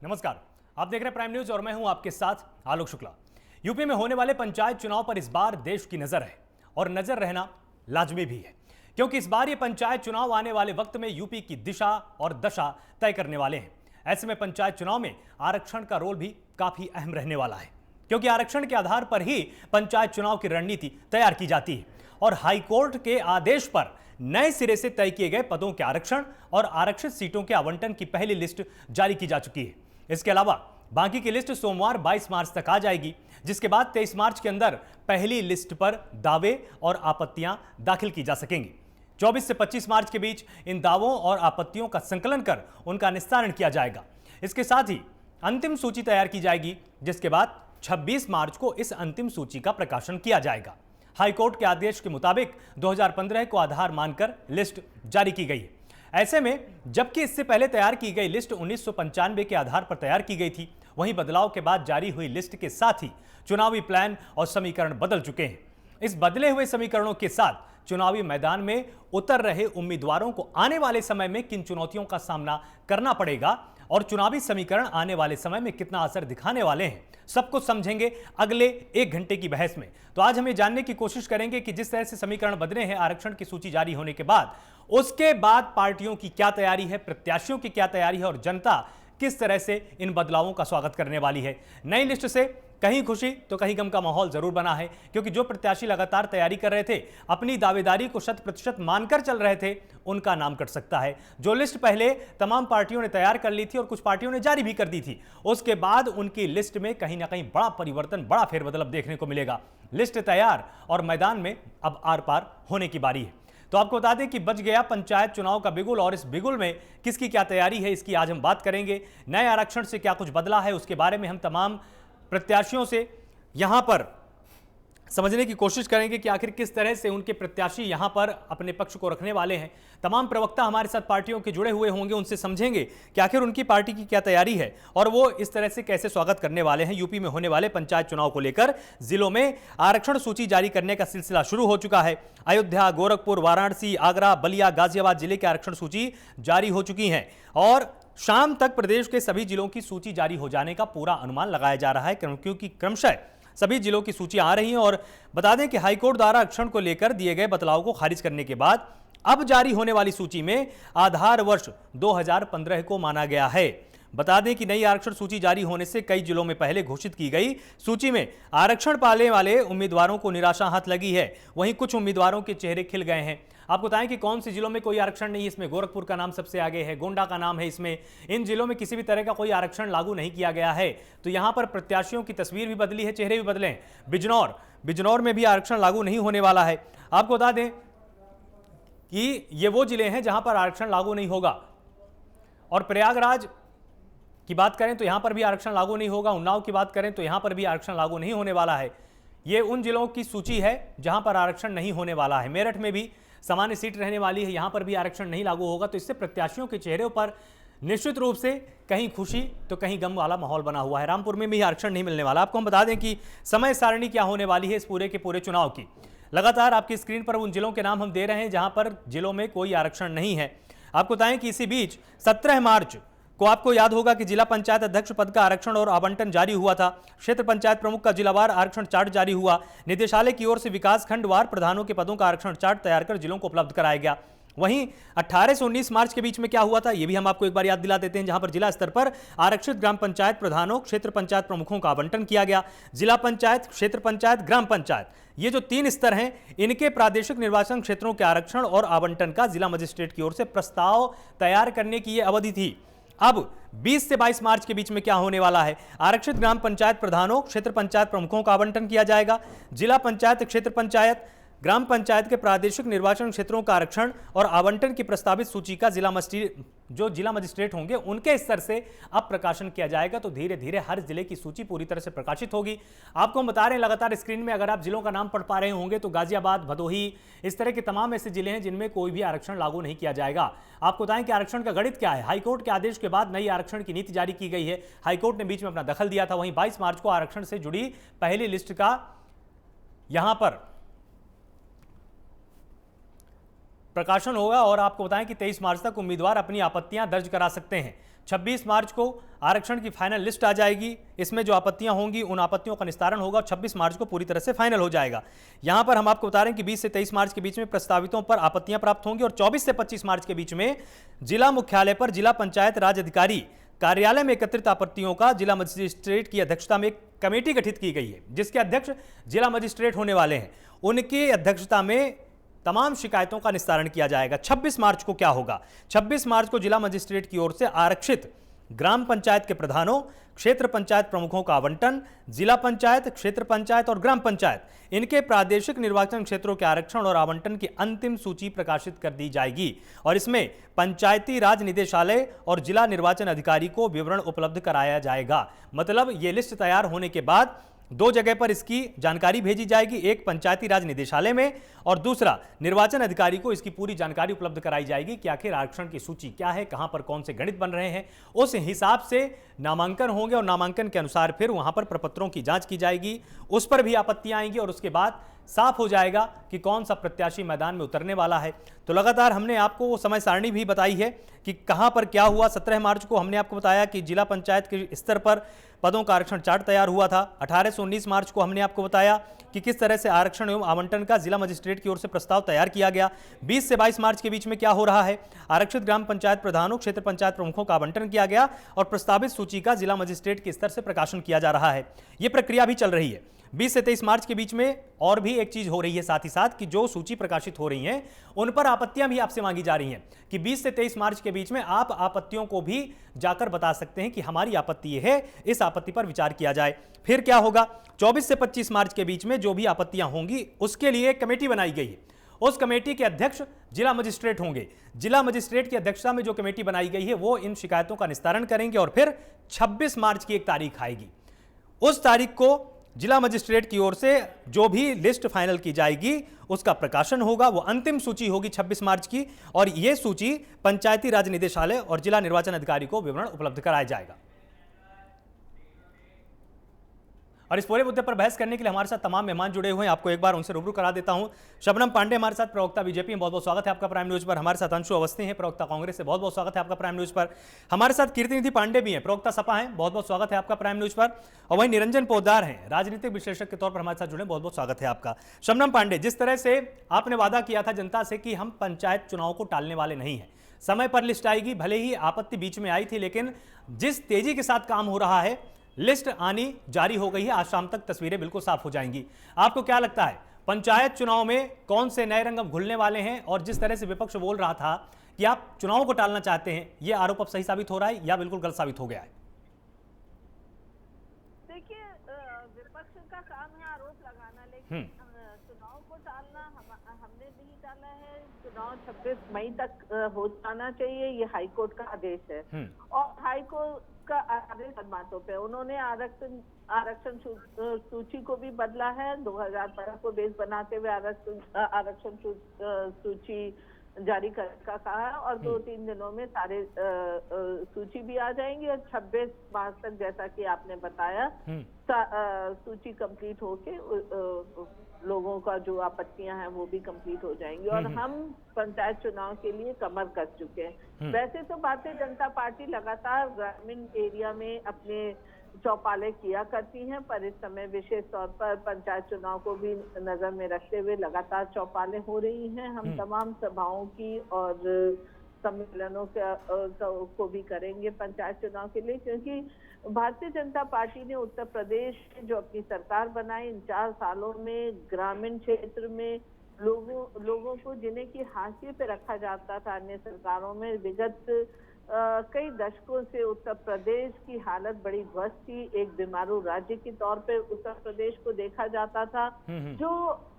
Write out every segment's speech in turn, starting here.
नमस्कार, आप देख रहे हैं प्राइम न्यूज और मैं हूं आपके साथ आलोक शुक्ला। यूपी में होने वाले पंचायत चुनाव पर इस बार देश की नजर है और नजर रहना लाजमी भी है, क्योंकि इस बार ये पंचायत चुनाव आने वाले वक्त में यूपी की दिशा और दशा तय करने वाले हैं। ऐसे में पंचायत चुनाव में आरक्षण का रोल भी काफी अहम रहने वाला है, क्योंकि आरक्षण के आधार पर ही पंचायत चुनाव की रणनीति तैयार की जाती है और हाईकोर्ट के आदेश पर नए सिरे से तय किए गए पदों के आरक्षण और आरक्षित सीटों के आवंटन की पहली लिस्ट जारी की जा चुकी है। इसके अलावा बाकी की लिस्ट सोमवार 22 मार्च तक आ जाएगी, जिसके बाद 23 मार्च के अंदर पहली लिस्ट पर दावे और आपत्तियां दाखिल की जा सकेंगी। 24 से 25 मार्च के बीच इन दावों और आपत्तियों का संकलन कर उनका निस्तारण किया जाएगा। इसके साथ ही अंतिम सूची तैयार की जाएगी, जिसके बाद 26 मार्च को इस अंतिम सूची का प्रकाशन किया जाएगा। हाईकोर्ट के आदेश के मुताबिक 2015 को आधार मानकर लिस्ट जारी की गई है। ऐसे में जबकि इससे पहले तैयार की गई लिस्ट 1995 के आधार पर तैयार की गई थी, वहीं बदलाव के बाद जारी हुई लिस्ट के साथ ही चुनावी प्लान और समीकरण बदल चुके हैं। इस बदले हुए समीकरणों के साथ चुनावी मैदान में उतर रहे उम्मीदवारों को आने वाले समय में किन चुनौतियों का सामना करना पड़ेगा और चुनावी समीकरण आने वाले समय में कितना असर दिखाने वाले हैं, सब कुछ समझेंगे अगले 1 घंटे की बहस में। तो आज हम ये जानने की कोशिश करेंगे कि जिस तरह से समीकरण बदले हैं आरक्षण की सूची जारी होने के बाद, उसके बाद पार्टियों की क्या तैयारी है, प्रत्याशियों की क्या तैयारी है और जनता किस तरह से इन बदलावों का स्वागत करने वाली है। नई लिस्ट से कहीं खुशी तो कहीं गम का माहौल जरूर बना है, क्योंकि जो प्रत्याशी लगातार तैयारी कर रहे थे, अपनी दावेदारी को 100% मानकर चल रहे थे, उनका नाम कट सकता है। जो लिस्ट पहले तमाम पार्टियों ने तैयार कर ली थी और कुछ पार्टियों ने जारी भी कर दी थी, उसके बाद उनकी लिस्ट में कहीं ना कहीं बड़ा परिवर्तन, बड़ा फेरबदल देखने को मिलेगा। लिस्ट तैयार और मैदान में अब आर पार होने की बारी है। तो आपको बता दें कि बच गया पंचायत चुनाव का बिगुल, और इस बिगुल में किसकी क्या तैयारी है, इसकी आज हम बात करेंगे। नए आरक्षण से क्या कुछ बदला है, उसके बारे में हम तमाम प्रत्याशियों से यहां पर समझने की कोशिश करेंगे कि आखिर किस तरह से उनके प्रत्याशी यहां पर अपने पक्ष को रखने वाले हैं। तमाम प्रवक्ता हमारे साथ पार्टियों के जुड़े हुए होंगे, उनसे समझेंगे कि आखिर उनकी पार्टी की क्या तैयारी है और वो इस तरह से कैसे स्वागत करने वाले हैं। यूपी में होने वाले पंचायत चुनाव को लेकर जिलों में आरक्षण सूची जारी करने का सिलसिला शुरू हो चुका है। अयोध्या, गोरखपुर, वाराणसी, आगरा, बलिया, गाजियाबाद जिले की आरक्षण सूची जारी हो चुकी है और शाम तक प्रदेश के सभी जिलों की सूची जारी हो जाने का पूरा अनुमान लगाया जा रहा है, क्योंकि क्रमशः सभी जिलों की सूची आ रही है। और बता दें कि हाईकोर्ट द्वारा आरक्षण को लेकर दिए गए बदलाव को खारिज करने के बाद अब जारी होने वाली सूची में आधार वर्ष 2015 को माना गया है। बता दें कि नई आरक्षण सूची जारी होने से कई जिलों में पहले घोषित की गई सूची में आरक्षण पाने वाले उम्मीदवारों को निराशा हाथ लगी है। वहीं कुछ उम्मीदवारों के चेहरे खिल गए हैं। आपको बताएं कि कौन से जिलों में कोई आरक्षण नहीं है, इसमें गोरखपुर का नाम सबसे आगे है, गोंडा का नाम है इसमें। इन जिलों में किसी भी तरह का कोई आरक्षण लागू नहीं किया गया है। तो यहां पर प्रत्याशियों की तस्वीर भी बदली है, चेहरे भी बदले हैं। बिजनौर में भी आरक्षण लागू नहीं होने वाला है। आपको बता दें कि ये वो जिले हैं जहां पर आरक्षण लागू नहीं होगा। और प्रयागराज की बात करें तो यहां पर भी आरक्षण लागू नहीं होगा। उन्नाव की बात करें तो यहां पर भी आरक्षण लागू नहीं होने वाला है। ये उन जिलों की सूची है जहां पर आरक्षण नहीं होने वाला है। मेरठ में भी सामान्य सीट रहने वाली है, यहां पर भी आरक्षण नहीं लागू होगा। तो इससे प्रत्याशियों के चेहरे पर निश्चित रूप से कहीं खुशी तो कहीं गम वाला माहौल बना हुआ है। रामपुर में भी आरक्षण नहीं मिलने वाला। आपको हम बता दें कि समय सारणी क्या होने वाली है इस पूरे के पूरे चुनाव की। लगातार आपकी स्क्रीन पर उन जिलों के नाम हम दे रहे हैं जहां पर जिलों में कोई आरक्षण नहीं है। आपको बताएं कि इसी बीच 17 मार्च को आपको याद होगा कि जिला पंचायत अध्यक्ष पद का आरक्षण और आवंटन जारी हुआ था। क्षेत्र पंचायत प्रमुख का जिलावार आरक्षण चार्ट जारी हुआ। निदेशालय की ओर से विकास खंडवार प्रधानों के पदों का आरक्षण चार्ट तैयार कर जिलों को उपलब्ध कराया गया। वहीं 18 से 19 मार्च के बीच में क्या हुआ था, यह भी हम आपको एक बार याद दिला देते हैं, जहां पर जिला स्तर पर आरक्षित ग्राम पंचायत प्रधानों, क्षेत्र पंचायत प्रमुखों का आवंटन किया गया। जिला पंचायत, क्षेत्र पंचायत, ग्राम पंचायत, ये जो 3 स्तर हैं, इनके प्रादेशिक निर्वाचन क्षेत्रों के आरक्षण और आवंटन का जिला मजिस्ट्रेट की ओर से प्रस्ताव तैयार करने की यह अवधि थी। अब 20 से 22 मार्च के बीच में क्या होने वाला है, आरक्षित ग्राम पंचायत प्रधानों, क्षेत्र पंचायत प्रमुखों का आवंटन किया जाएगा। जिला पंचायत, क्षेत्र पंचायत, ग्राम पंचायत के प्रादेशिक निर्वाचन क्षेत्रों का आरक्षण और आवंटन की प्रस्तावित सूची का जिला मजिस्ट्रेट होंगे उनके स्तर से अब प्रकाशन किया जाएगा। तो धीरे धीरे हर जिले की सूची पूरी तरह से प्रकाशित होगी। आपको हम बता रहे हैं लगातार स्क्रीन में, अगर आप जिलों का नाम पढ़ पा रहे होंगे तो गाजियाबाद, भदोही, इस तरह के तमाम ऐसे जिले हैं जिनमें कोई भी आरक्षण लागू नहीं किया जाएगा। आपको बताएं कि आरक्षण का गणित क्या है। हाईकोर्ट के आदेश के बाद नई आरक्षण की नीति जारी की गई है। हाईकोर्ट ने बीच में अपना दखल दिया था। वहीं 22 मार्च को आरक्षण से जुड़ी पहली लिस्ट का यहां पर प्रकाशन होगा और आपको बताएं कि 23 मार्च तक उम्मीदवार अपनी आपत्तियां दर्ज करा सकते हैं। 26 मार्च को आरक्षण की फाइनल लिस्ट आ जाएगी। इसमें जो आपत्तियां होंगी उन आपत्तियों का निस्तारण होगा। 26 मार्च को पूरी तरह से फाइनल हो जाएगा। यहां पर हम आपको बता रहे हैं कि 20 से 23 मार्च के बीच में प्रस्तावितों पर आपत्तियां प्राप्त होंगी और 24 से 25 मार्च के बीच में जिला मुख्यालय पर जिला पंचायत राज अधिकारी कार्यालय में एकत्रित आपत्तियों का जिला मजिस्ट्रेट की अध्यक्षता में एक कमेटी गठित की गई है, जिसके अध्यक्ष जिला मजिस्ट्रेट होने वाले हैं। उनकी अध्यक्षता में तमाम शिकायतों का निस्तारण किया जाएगा। 26 मार्च को क्या होगा? 26 मार्च को जिला मजिस्ट्रेट की ओर से आरक्षित ग्राम पंचायत के प्रधानों, क्षेत्र पंचायत प्रमुखों का आवंटन, जिला पंचायत, क्षेत्र पंचायत और ग्राम पंचायत इनके प्रादेशिक निर्वाचन क्षेत्रों के आरक्षण और आवंटन की अंतिम सूची प्रकाशित कर दी जाएगी और इसमें पंचायती राज निदेशालय और जिला निर्वाचन अधिकारी को विवरण उपलब्ध कराया जाएगा। मतलब ये लिस्ट तैयार होने के बाद दो जगह पर इसकी जानकारी भेजी जाएगी, एक पंचायती राज निदेशालय में और दूसरा निर्वाचन अधिकारी को इसकी पूरी जानकारी उपलब्ध कराई जाएगी कि आखिर आरक्षण की सूची क्या है, कहां पर कौन से गणित बन रहे हैं। उस हिसाब से नामांकन होंगे और नामांकन के अनुसार फिर वहां पर प्रपत्रों की जांच की जाएगी, उस पर भी आपत्तियां आएंगी और उसके बाद साफ हो जाएगा कि कौन सा प्रत्याशी मैदान में उतरने वाला है। तो लगातार हमने आपको वो समय सारणी भी बताई है कि कहां पर क्या हुआ। 17 मार्च को हमने आपको बताया कि जिला पंचायत के स्तर पर पदों का आरक्षण चार्ट तैयार हुआ था। 18 से 19 मार्च को हमने आपको बताया कि किस तरह से आरक्षण एवं आवंटन का जिला मजिस्ट्रेट की ओर से प्रस्ताव तैयार किया गया। 20 से 22 मार्च के बीच में क्या हो रहा है? आरक्षित ग्राम पंचायत प्रधानों, क्षेत्र पंचायत प्रमुखों का आवंटन किया गया और प्रस्तावित सूची का जिला मजिस्ट्रेट के स्तर से प्रकाशन किया जा रहा है। यह प्रक्रिया भी चल रही है। 20 से 23 मार्च के बीच में और भी एक चीज हो रही है साथ ही साथ कि जो सूची प्रकाशित हो रही हैं उन पर आपत्तियां भी आपसे मांगी जा रही हैं कि 20 से 23 मार्च के बीच में आप आपत्तियों को भी जाकर बता सकते हैं कि हमारी आपत्ति ये है, इस आपत्ति पर विचार किया जाए। फिर क्या होगा? 24 से 25 मार्च के बीच में जो भी आपत्तियां होंगी उसके लिए एक कमेटी बनाई गई है। उस कमेटी के अध्यक्ष जिला मजिस्ट्रेट होंगे। जिला मजिस्ट्रेट की अध्यक्षता में जो कमेटी बनाई गई है वो इन शिकायतों का निस्तारण करेंगे और फिर 26 मार्च की एक तारीख आएगी। उस तारीख को जिला मजिस्ट्रेट की ओर से जो भी लिस्ट फाइनल की जाएगी उसका प्रकाशन होगा। वो अंतिम सूची होगी 26 मार्च की और यह सूची पंचायती राज निदेशालय और जिला निर्वाचन अधिकारी को विवरण उपलब्ध कराया जाएगा। और इस पूरे मुद्दे पर बहस करने के लिए हमारे साथ तमाम मेहमान जुड़े हुए हैं। आपको एक बार उनसे रूबरू करा देता हूं। शबनम पांडे हमारे साथ, प्रवक्ता बीजेपी में, बहुत बहुत स्वागत है आपका प्राइम न्यूज पर। हमारे साथ अंशु अवस्थी हैं, प्रवक्ता कांग्रेस से, बहुत बहुत स्वागत है आपका प्राइम न्यूज पर। हमारे साथ कीर्तिनिधि पांडे भी हैं, प्रवक्ता सपा हैं, बहुत बहुत स्वागत है आपका प्राइम न्यूज पर। और वहीं निरंजन पोद्दार हैं, राजनीतिक विश्लेषक के तौर पर हमारे साथ जुड़े, बहुत बहुत स्वागत है आपका। शबनम पांडे, जिस तरह से आपने वादा किया था जनता से कि हम पंचायत चुनाव को टालने वाले नहीं हैं, समय पर लिस्ट आएगी, भले ही आपत्ति बीच में आई थी, लेकिन जिस तेजी के साथ काम हो रहा है, लिस्ट आनी जारी हो गई है, आज शाम तक तस्वीरें बिल्कुल साफ हो जाएंगी। आपको क्या लगता है पंचायत चुनाव में कौन से नए रंग अब घुलने वाले हैं? और जिस तरह से विपक्ष बोल रहा था कि आप चुनाव को टालना चाहते हैं, यह आरोप अब सही साबित हो रहा है या बिल्कुल गलत साबित हो गया है? देखिए, विपक्ष का काम है आरोप लगाना, लेकिन चुनाव को टालना हमने नहीं टाला है। चुनाव 26 मई तक हो जाना चाहिए, ये हाईकोर्ट का आदेश है और हाईकोर्ट का आदेश बातों पे उन्होंने आरक्षण सूची को भी बदला है। 2012 को बेस बनाते हुए आरक्षण सूची जारी करने का कहा है और 2-3 दिनों में सारे सूची भी आ जाएंगी और 26 मार्च तक, जैसा कि आपने बताया, सूची कंप्लीट होके लोगों का जो आपत्तियां हैं वो भी कंप्लीट हो जाएंगी और हम पंचायत चुनाव के लिए कमर कस चुके हैं। वैसे तो भारतीय जनता पार्टी लगातार ग्रामीण एरिया में अपने चौपाले किया करती हैं, पर इस समय विशेष तौर पर पंचायत चुनाव को भी नजर में रखते हुए लगातार चौपाले हो रही हैं। हम तमाम सभाओं की और सम्मेलनों को भी करेंगे पंचायत चुनाव के लिए, क्योंकि भारतीय जनता पार्टी ने उत्तर प्रदेश में जो अपनी सरकार बनाई, इन 4 सालों में ग्रामीण क्षेत्र में लोगों को जिन्हें की हाशिए पे रखा जाता था अन्य सरकारों में, विगत कई दशकों से उत्तर प्रदेश की हालत बड़ी ध्वस्त थी। एक बीमारू राज्य के तौर पे उत्तर प्रदेश को देखा जाता था। जो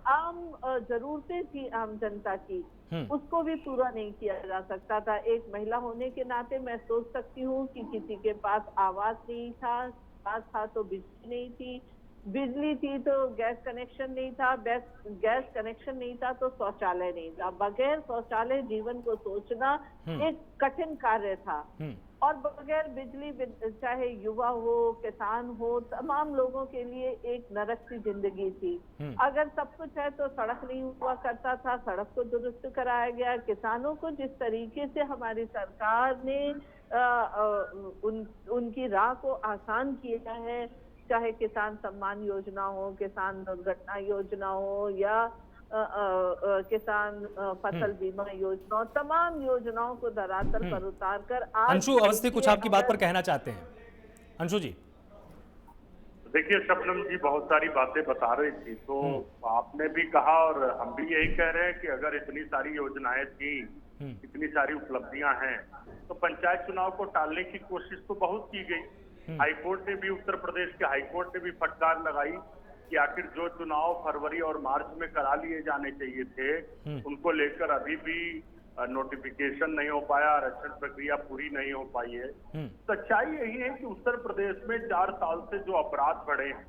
आम जरूरतें थी आम जनता की, उसको भी पूरा नहीं किया जा सकता था। एक महिला होने के नाते मैं सोच सकती हूँ कि किसी के पास आवास नहीं था, पास था तो बिजली नहीं थी, बिजली थी तो गैस कनेक्शन नहीं था, गैस कनेक्शन नहीं था तो शौचालय नहीं था। बगैर शौचालय जीवन को सोचना एक कठिन कार्य था और बगैर बिजली, चाहे युवा हो, किसान हो, तमाम लोगों के लिए एक नरक सी जिंदगी थी। अगर सब कुछ है तो सड़क नहीं हुआ करता था, सड़क को दुरुस्त कराया गया। किसानों को जिस तरीके से हमारी सरकार ने उनकी राह को आसान किया है, चाहे किसान सम्मान योजना हो, किसान दुर्घटना योजना हो, या किसान फसल बीमा योजना, तमाम योजनाओं को धरातल पर उतार कर आज अंशु अवस्थी कुछ आपकी बात पर कहना चाहते हैं। अंशु जी। देखिए शबनम जी बहुत सारी बातें बता रही थी, तो आपने भी कहा और हम भी यही कह रहे हैं कि अगर इतनी सारी योजनाएं थी, इतनी सारी उपलब्धियां हैं, तो पंचायत चुनाव को टालने की कोशिश तो बहुत की गई। हाईकोर्ट ने भी, उत्तर प्रदेश के हाईकोर्ट ने भी फटकार लगाई कि आखिर जो चुनाव फरवरी और मार्च में करा लिए जाने चाहिए थे, उनको लेकर अभी भी नोटिफिकेशन नहीं हो पाया, आरक्षण प्रक्रिया पूरी नहीं हो पाई है। सच्चाई यही है कि उत्तर प्रदेश में 4 साल से जो अपराध बढ़े हैं,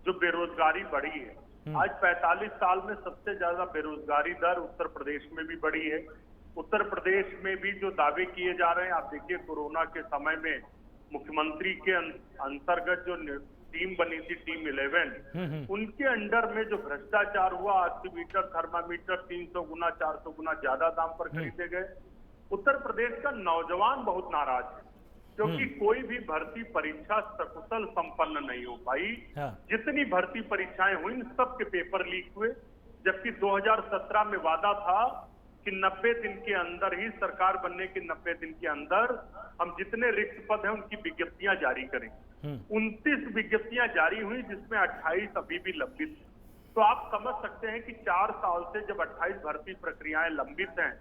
जो बेरोजगारी बढ़ी है, आज 45 साल में सबसे ज्यादा बेरोजगारी दर उत्तर प्रदेश में भी बढ़ी है। उत्तर प्रदेश में भी जो दावे किए जा रहे हैं, आप देखिए कोरोना के समय में मुख्यमंत्री के अंतर्गत जो टीम बनी थी, टीम 11, उनके अंडर में जो भ्रष्टाचार हुआ, ऑक्सीमीटर थर्मामीटर 300 गुना 400 गुना ज्यादा दाम पर खरीदे गए। उत्तर प्रदेश का नौजवान बहुत नाराज है क्योंकि कोई भी भर्ती परीक्षा सकुशल संपन्न नहीं हो पाई। जितनी भर्ती परीक्षाएं हुई सबके पेपर लीक हुए, जबकि 2017 में वादा था कि 90 दिन के अंदर ही, सरकार बनने के 90 दिन के अंदर हम जितने रिक्त पद हैं उनकी विज्ञप्तियां जारी करेंगे। 29 विज्ञप्तियां जारी हुई जिसमें 28 अभी भी लंबित है। तो आप समझ सकते हैं कि 4 साल से जब 28 भर्ती प्रक्रियाएं लंबित हैं,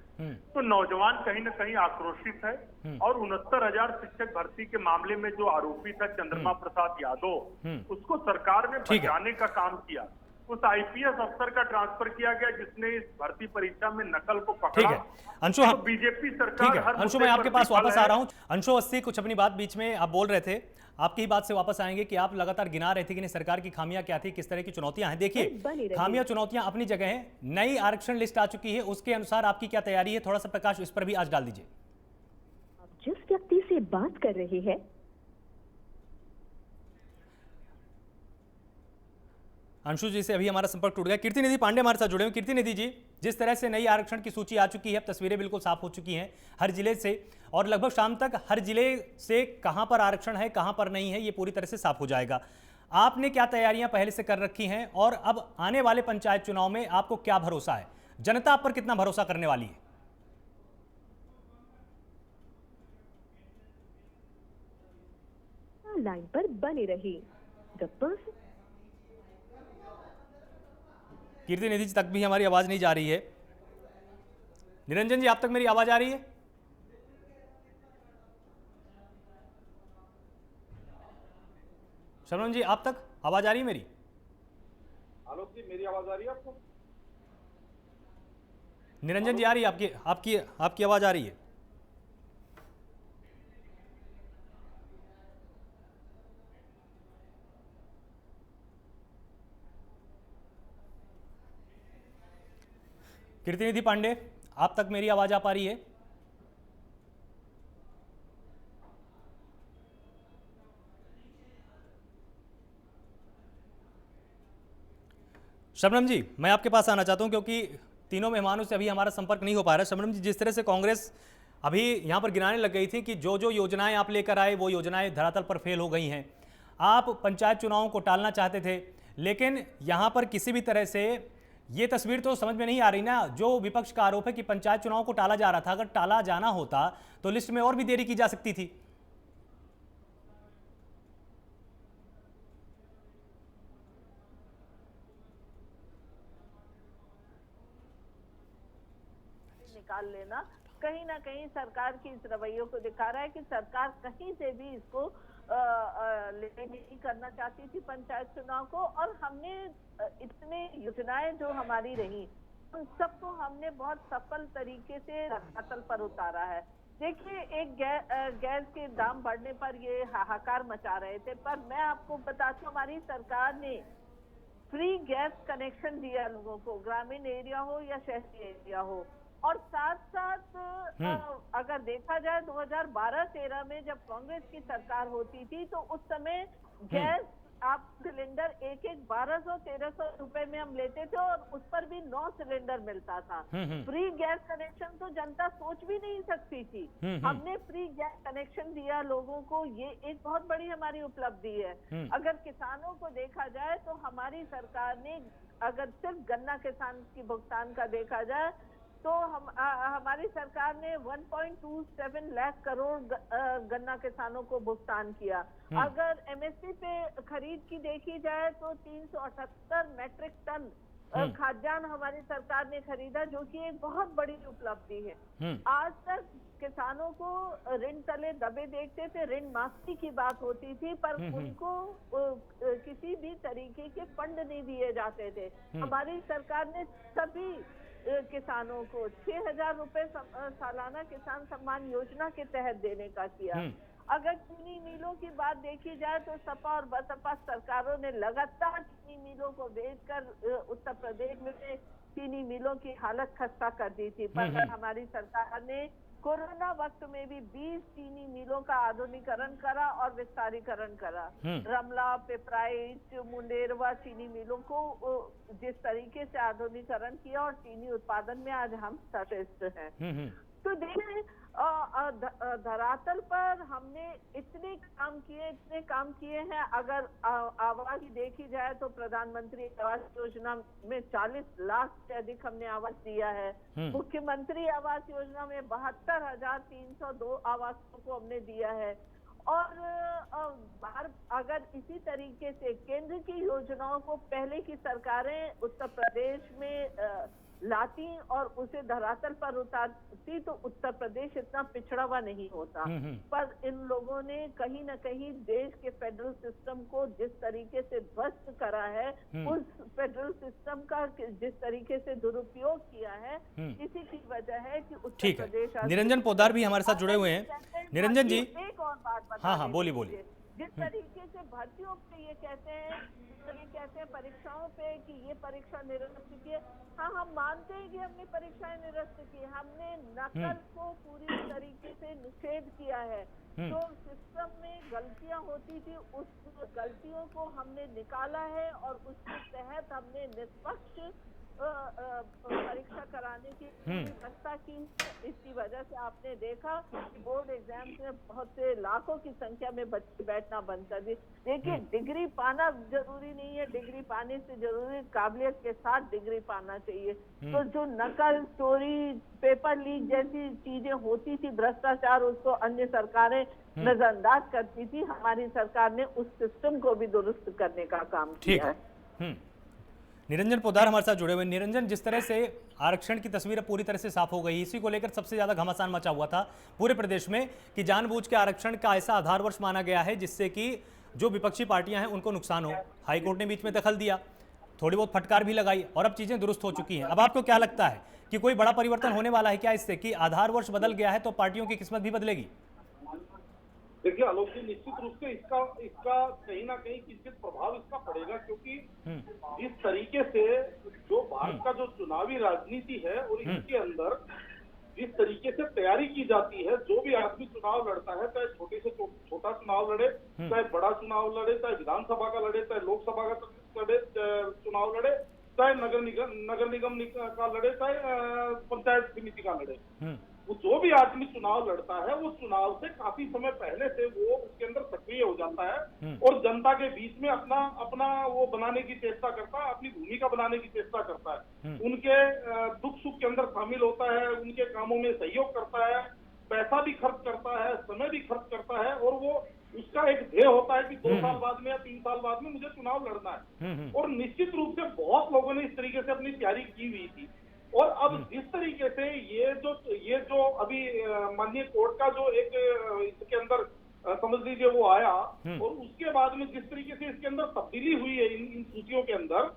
तो नौजवान कहीं ना कहीं आक्रोशित है। और 69,000 शिक्षक भर्ती के मामले में जो आरोपी था चंद्रमा प्रसाद यादव, उसको सरकार ने बचाने का काम किया। उस आईपीएस अफसर का ट्रांसफर किया गया जिसने इस भर्ती परीक्षा में नकल को पकड़ा। ठीक है अंशु, तो बीजेपी सरकार हर अंशु मैं आपके पास वापस आ रहा हूं। अंशु अवस्थी कुछ अपनी बात बीच में आप बोल रहे थे, आपकी ही बात से वापस आएंगे कि आप लगातार गिना रहे थे कि नहीं सरकार की खामियां क्या थी, किस तरह की चुनौतियां हैं। देखिए खामियां चुनौतियां अपनी जगह हैं, नई आरक्षण लिस्ट आ चुकी है, उसके अनुसार आपकी क्या तैयारी है, थोड़ा सा प्रकाश इस पर भी आज डाल दीजिए। जिस व्यक्ति से बात कर रहे हैं अंशु जी से अभी हमारा संपर्क टूट गया। कीर्ति निधि पांडे हमारे साथ जुड़े हुए। कीर्ति निधि जी, जिस तरह से नई आरक्षण की सूची आ चुकी है, अब तस्वीरें बिल्कुल साफ हो चुकी हैं हर जिले से, और लगभग शाम तक हर जिले से कहां पर आरक्षण है कहां पर नहीं है ये पूरी तरह से साफ हो जाएगा। आपने क्या तैयारियां पहले से कर रखी हैं और अब आने वाले पंचायत चुनाव में आपको क्या भरोसा है, जनता आप पर कितना भरोसा करने वाली है? लाइन पर बने रही। कीर्ति निधि तक भी हमारी आवाज नहीं जा रही है। निरंजन जी, आप तक मेरी आवाज आ रही है? शबनम जी, आप तक आवाज आ रही है मेरी? आलोक जी, मेरी आवाज आ रही है आपको? निरंजन जी, आ रही है आपकी आपकी आपकी आवाज आ रही है? कीर्ति निधि पांडे, आप तक मेरी आवाज आ पा रही है? शबनम जी, मैं आपके पास आना चाहता हूं क्योंकि तीनों मेहमानों से अभी हमारा संपर्क नहीं हो पा रहा है। शबनम जी, जिस तरह से कांग्रेस अभी यहां पर गिनाने लग गई थी कि जो जो योजनाएं आप लेकर आए वो योजनाएं धरातल पर फेल हो गई हैं, आप पंचायत चुनावों को टालना चाहते थे, लेकिन यहां पर किसी भी तरह से ये तस्वीर तो समझ में नहीं आ रही ना। जो विपक्ष का आरोप है कि पंचायत चुनाव को टाला जा रहा था, अगर टाला जाना होता तो लिस्ट में और भी देरी की जा सकती थी। निकाल लेना कहीं ना कहीं सरकार की इस रवैयों को दिखा रहा है कि सरकार कहीं से भी इसको नहीं करना चाहती थी पंचायत चुनाव को। और हमने इतने योजनाएं जो हमारी रही उन सबको हमने बहुत सफल तरीके से धरातल पर उतारा है। देखिए, एक गैस के दाम बढ़ने पर ये हाहाकार मचा रहे थे, पर मैं आपको बताती हूँ हमारी सरकार ने फ्री गैस कनेक्शन दिया लोगों को, ग्रामीण एरिया हो या शहरी एरिया हो। और साथ साथ अगर देखा जाए 2012-13 में जब कांग्रेस की सरकार होती थी तो उस समय गैस आप सिलेंडर एक 1200-1300 रुपए में हम लेते थे और उस पर भी 9 सिलेंडर मिलता था। फ्री गैस कनेक्शन तो जनता सोच भी नहीं सकती थी। हमने फ्री गैस कनेक्शन दिया लोगों को, ये एक बहुत बड़ी हमारी उपलब्धि है। अगर किसानों को देखा जाए तो हमारी सरकार ने, अगर सिर्फ गन्ना किसान की भुगतान का देखा जाए तो हमारी सरकार ने 1.27 लाख करोड़ गन्ना किसानों को भुगतान किया। अगर एमएसपी पे खरीद की देखी जाए तो 378 मैट्रिक टन खाद्यान्न हमारी सरकार ने खरीदा, जो कि एक बहुत बड़ी उपलब्धि है। आज तक किसानों को ऋण तले दबे देखते थे, ऋण माफी की बात होती थी, पर उनको किसी भी तरीके के फंड नहीं दिए जाते थे। हमारी सरकार ने सभी किसानों को 6,000 रुपए सालाना किसान सम्मान योजना के तहत देने का किया। अगर चीनी मिलों की बात देखी जाए तो सपा और बसपा सरकारों ने लगातार चीनी मिलों को बेचकर उत्तर प्रदेश में चीनी मिलों की हालत खस्ता कर दी थी, पर हमारी सरकार ने कोरोना वक्त में भी 20 चीनी मिलों का आधुनिकीकरण करा और विस्तारीकरण करा। रमला, पिपराइच, मुंडेरवा चीनी मिलों को जिस तरीके से आधुनिकीकरण किया और चीनी उत्पादन में आज हम सर्वश्रेष्ठ हैं। तो देखिए धरातल पर हमने इतने काम किए हैं। अगर आवास की देखी जाए तो प्रधानमंत्री आवास योजना में 40 लाख से अधिक हमने आवास दिया है। मुख्यमंत्री आवास योजना में 72,302 आवासों को हमने दिया है। और अगर इसी तरीके से केंद्र की योजनाओं को पहले की सरकारें उत्तर प्रदेश में लाती और उसे धरातल पर उतारती तो उत्तर प्रदेश इतना पिछड़ा हुआ नहीं होता। पर इन लोगों ने कहीं न कहीं देश के फेडरल सिस्टम को जिस तरीके से ध्वस्त करा है, उस फेडरल सिस्टम का जिस तरीके से दुरुपयोग किया है, इसी की वजह है कि उत्तर प्रदेश। निरंजन पोद्दार भी हमारे साथ जुड़े हुए हैं। निरंजन जी, एक और बात बता, हाँ बोलिए। जिस तरीके से भर्तियों पे ये कहते हैं परीक्षाओं पे कि ये परीक्षा निरस्त की है। हाँ, हम मानते हैं कि हमने परीक्षाएं निरस्त की, हमने नकल को पूरी तरीके से निषेध किया है। तो सिस्टम में गलतियां होती थी, उस गलतियों को हमने निकाला है और उसके तहत हमने निष्पक्ष परीक्षा कराने की व्यवस्था की। इसकी वजह से आपने देखा कि बोर्ड एग्जाम्स में बहुत से लाखों की संख्या में बच्चे बैठना बंद कर दिए। देखिए, डिग्री पाना जरूरी नहीं है, डिग्री पाने से जरूरी काबिलियत के साथ डिग्री पाना चाहिए। तो जो नकल, चोरी, पेपर लीक जैसी चीजें होती थी, भ्रष्टाचार, उसको अन्य सरकारें नजरअंदाज करती थी। हमारी सरकार ने उस सिस्टम को भी दुरुस्त करने का काम किया है। निरंजन पोद्दार हमारे साथ जुड़े हुए। निरंजन, जिस तरह से आरक्षण की तस्वीर पूरी तरह से साफ हो गई, इसी को लेकर सबसे ज्यादा घमासान मचा हुआ था पूरे प्रदेश में कि जानबूझ के आरक्षण का ऐसा आधार वर्ष माना गया है जिससे कि जो विपक्षी पार्टियां हैं उनको नुकसान हो। हाईकोर्ट ने बीच में दखल दिया, थोड़ी बहुत फटकार भी लगाई और अब चीजें दुरुस्त हो चुकी हैं। अब आपको क्या लगता है कि कोई बड़ा परिवर्तन होने वाला है क्या इससे, कि आधार वर्ष बदल गया है तो पार्टियों की किस्मत भी बदलेगी? देखिए आलोक जी, निश्चित रूप से इसका कहीं ना कहीं किंचित प्रभाव इसका पड़ेगा, क्योंकि जिस तरीके से जो भारत का जो चुनावी राजनीति है और इसके अंदर जिस तरीके से तैयारी की जाती है, जो भी आदमी चुनाव लड़ता है, चाहे छोटे से छोटा चुनाव लड़े, चाहे बड़ा चुनाव लड़े, चाहे विधानसभा का लड़े, चाहे लोकसभा का लड़े, चुनाव लड़े, चाहे नगर निगम का लड़े, चाहे पंचायत समिति का लड़े, वो जो भी आदमी चुनाव लड़ता है वो चुनाव से काफी समय पहले से वो उसके अंदर सक्रिय हो जाता है और जनता के बीच में अपना वो बनाने की चेष्टा करता है, अपनी भूमिका बनाने की चेष्टा करता है, उनके दुख सुख के अंदर शामिल होता है, उनके कामों में सहयोग करता है, पैसा भी खर्च करता है, समय भी खर्च करता है और वो उसका एक ध्येय होता है कि 2 साल बाद में या 3 साल बाद में मुझे चुनाव लड़ना है। और निश्चित रूप से बहुत लोगों ने इस तरीके से अपनी तैयारी की हुई थी। और अब जिस तरीके से ये जो अभी माननीय कोर्ट का जो एक इसके अंदर समझ लीजिए वो आया और उसके बाद में जिस तरीके से इसके अंदर तब्दीली हुई है इन सूचियों के अंदर,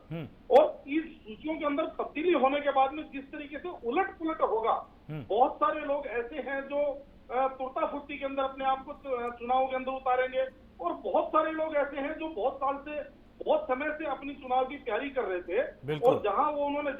और इस सूचियों के अंदर तब्दीली होने के बाद में जिस तरीके से उलट पुलट होगा, बहुत सारे लोग ऐसे हैं जो तुरता फुर्ती के अंदर अपने आप को चुनाव के अंदर उतारेंगे और बहुत सारे लोग ऐसे हैं जो बहुत समय से अपनी चुनाव की तैयारी कर रहे थे और जहां वो उन्होंने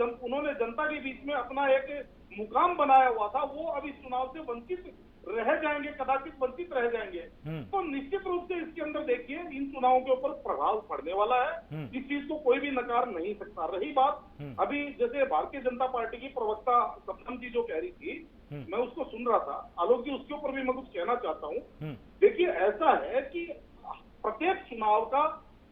जनता के बीच में अपना एक मुकाम बनाया हुआ था, वो अब इस चुनाव से वंचित रह जाएंगे, कदाचित वंचित रह जाएंगे, तो निश्चित रूप से इसके अंदर देखिए इन चुनावों के ऊपर प्रभाव पड़ने वाला है। इस चीज को कोई भी नकार नहीं सकता। रही बात अभी जैसे भारतीय जनता पार्टी की प्रवक्ता शबनम जी जो कह रही थी, मैं उसको सुन रहा था, आलोक जी उसके ऊपर भी मैं कुछ कहना चाहता हूँ। देखिए ऐसा है कि प्रत्येक चुनाव का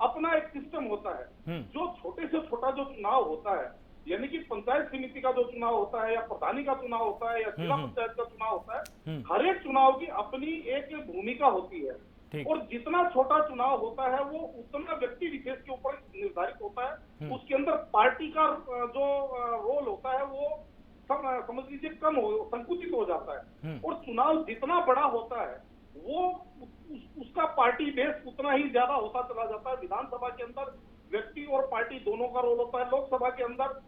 अपना एक सिस्टम होता है। जो छोटे से छोटा जो चुनाव होता है, यानी कि पंचायत समिति का जो चुनाव होता है या प्रधानी का चुनाव होता है या जिला पंचायत का चुनाव होता है, हर एक चुनाव की अपनी एक भूमिका होती है और जितना छोटा चुनाव होता है वो उतना व्यक्ति विशेष के ऊपर निर्धारित होता है। उसके अंदर पार्टी का जो रोल होता है वो समझ लीजिए कम हो, संकुचित हो जाता है। और चुनाव जितना बड़ा होता है वो उसका पार्टी बेस उतना ही ज्यादा होता चला जाता है। विधानसभा के अंदर व्यक्ति और पार्टी दोनों का रोल होता है। लोकसभा के अंदर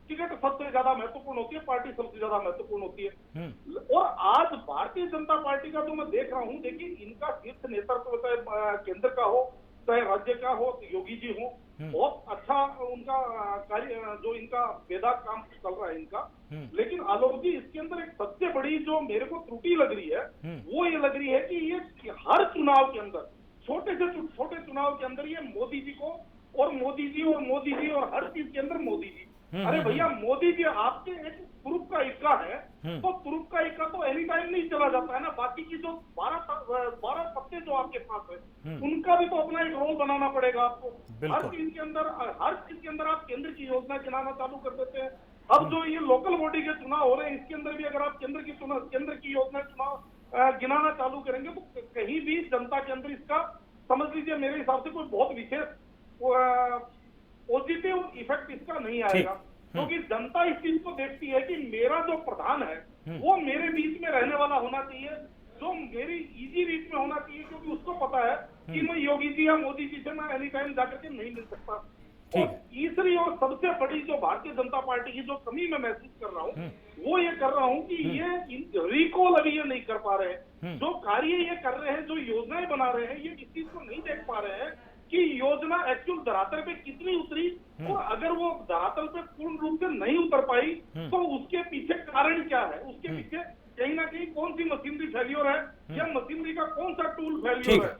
टिकट सबसे ज्यादा महत्वपूर्ण होती है, पार्टी सबसे ज्यादा महत्वपूर्ण होती है। और आज भारतीय जनता पार्टी का जो मैं देख रहा हूं, देखिए इनका शीर्ष नेतृत्व चाहे केंद्र का हो चाहे राज्य का हो, योगी जी हो, बहुत अच्छा उनका कार्य जो इनका बेदाग काम चल रहा है इनका। लेकिन आलोक जी इसके अंदर एक सबसे बड़ी जो मेरे को त्रुटि लग रही है वो ये लग रही है कि ये हर चुनाव के अंदर, छोटे से छोटे चुनाव के अंदर ये मोदी जी को और मोदी जी और हर चीज के अंदर मोदी जी। अरे भैया मोदी जी आपके एक तुरुप का इक्का है, तो तुरुप का इक्का तो एनी टाइम नहीं चला जाता है ना। बाकी की जो 12 पत्ते जो आपके पास है उनका भी तो अपना एक रोल बनाना पड़ेगा आपको। हर चीज के अंदर आप केंद्र की योजना गिनाना चालू कर देते हैं। अब जो ये लोकल बॉडी के चुनाव हो रहे हैं इसके अंदर भी अगर आप केंद्र की योजना चुनाव गिनाना चालू करेंगे तो कहीं भी जनता के अंदर इसका समझ लीजिए मेरे हिसाब से कोई बहुत विशेष पॉजिटिव इफेक्ट इसका नहीं आएगा। क्योंकि जनता इस चीज को देखती है कि मेरा जो प्रधान है वो मेरे बीच में रहने वाला होना चाहिए, जो मेरी इजी रीच में होना चाहिए, क्योंकि उसको पता है कि मैं योगी जी या मोदी जी से मैं एनी टाइम जाकर के नहीं मिल सकता। और तीसरी और सबसे बड़ी जो भारतीय जनता पार्टी की जो कमी मैं महसूस कर रहा हूँ वो ये कर रहा हूँ कि ये रिकॉल अभी ये नहीं कर पा रहे हैं। जो कार्य ये कर रहे हैं, जो योजनाएं बना रहे हैं, ये इस चीज को नहीं देख पा रहे हैं कि योजना एक्चुअल धरातल पे कितनी उतरी, और अगर वो धरातल पे पूर्ण रूप से नहीं उतर पाई तो उसके पीछे कारण क्या है, उसके पीछे कहीं ना कहीं कौन सी मशीनरी फेल्योर है या मशीनरी का कौन सा टूल फेल्योर है।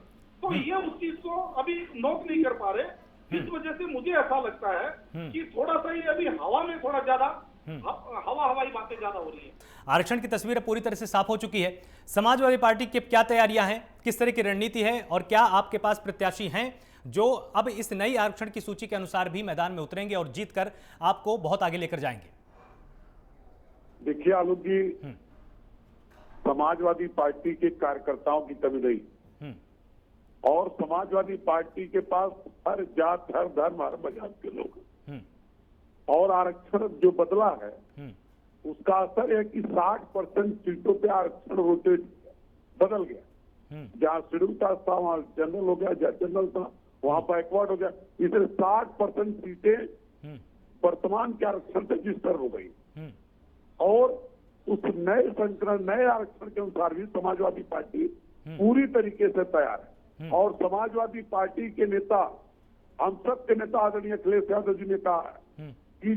तो ये उस चीज को अभी नोट नहीं कर पा रहे। इस वजह से मुझे ऐसा लगता है कि थोड़ा सा ये अभी हवा में थोड़ा ज्यादा हवाई बातें ज्यादा हो रही है। आरक्षण की तस्वीर पूरी तरह से साफ हो चुकी है। समाजवादी पार्टी की क्या तैयारियां हैं, किस तरह की रणनीति है, और क्या आपके पास प्रत्याशी हैं जो अब इस नई आरक्षण की सूची के अनुसार भी मैदान में उतरेंगे और जीतकर आपको बहुत आगे लेकर जाएंगे? देखिए आलोक जी, समाजवादी पार्टी के कार्यकर्ताओं की कमी नहीं, और समाजवादी पार्टी के पास हर जात, हर धर्म, हर मजहब के लोग हैं। और आरक्षण जो बदला है उसका असर है कि 60% सीटों पे आरक्षण रोटेट बदल गया। जहां शेड्यूल कास्ट था वहां जनरल हो गया, जहां जनरल था वहां बैकवर्ड हो गया। इसलिए 60% सीटें वर्तमान के आरक्षण से रजिस्टर हो गई। और उस नए संस्करण, नए आरक्षण के अनुसार भी समाजवादी पार्टी पूरी तरीके से तैयार है। और समाजवादी पार्टी के नेता, हम सब के नेता आदरणीय अखिलेश यादव जी ने कहा है कि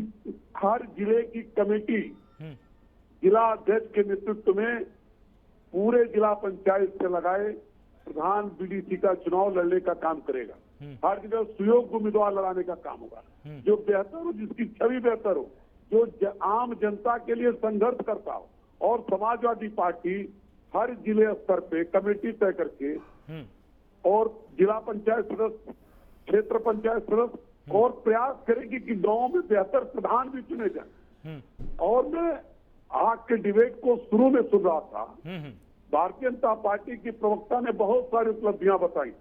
हर जिले की कमेटी जिला अध्यक्ष के नेतृत्व में पूरे जिला पंचायत से लगाए प्रधान बीडीसी का चुनाव लड़ने का काम करेगा। हर जगह सुयोग्य उम्मीदवार लड़ाने का काम होगा, जो बेहतर हो, जिसकी छवि बेहतर हो, जो आम जनता के लिए संघर्ष करता हो। और समाजवादी पार्टी हर जिले स्तर पे कमेटी तय करके और जिला पंचायत सदस्य, क्षेत्र पंचायत सदस्य, और प्रयास करेगी कि गांव में बेहतर प्रधान भी चुने जाए। और मैं आज के डिबेट को शुरू में सुन रहा था, भारतीय जनता पार्टी की प्रवक्ता ने बहुत सारी उपलब्धियां बताई,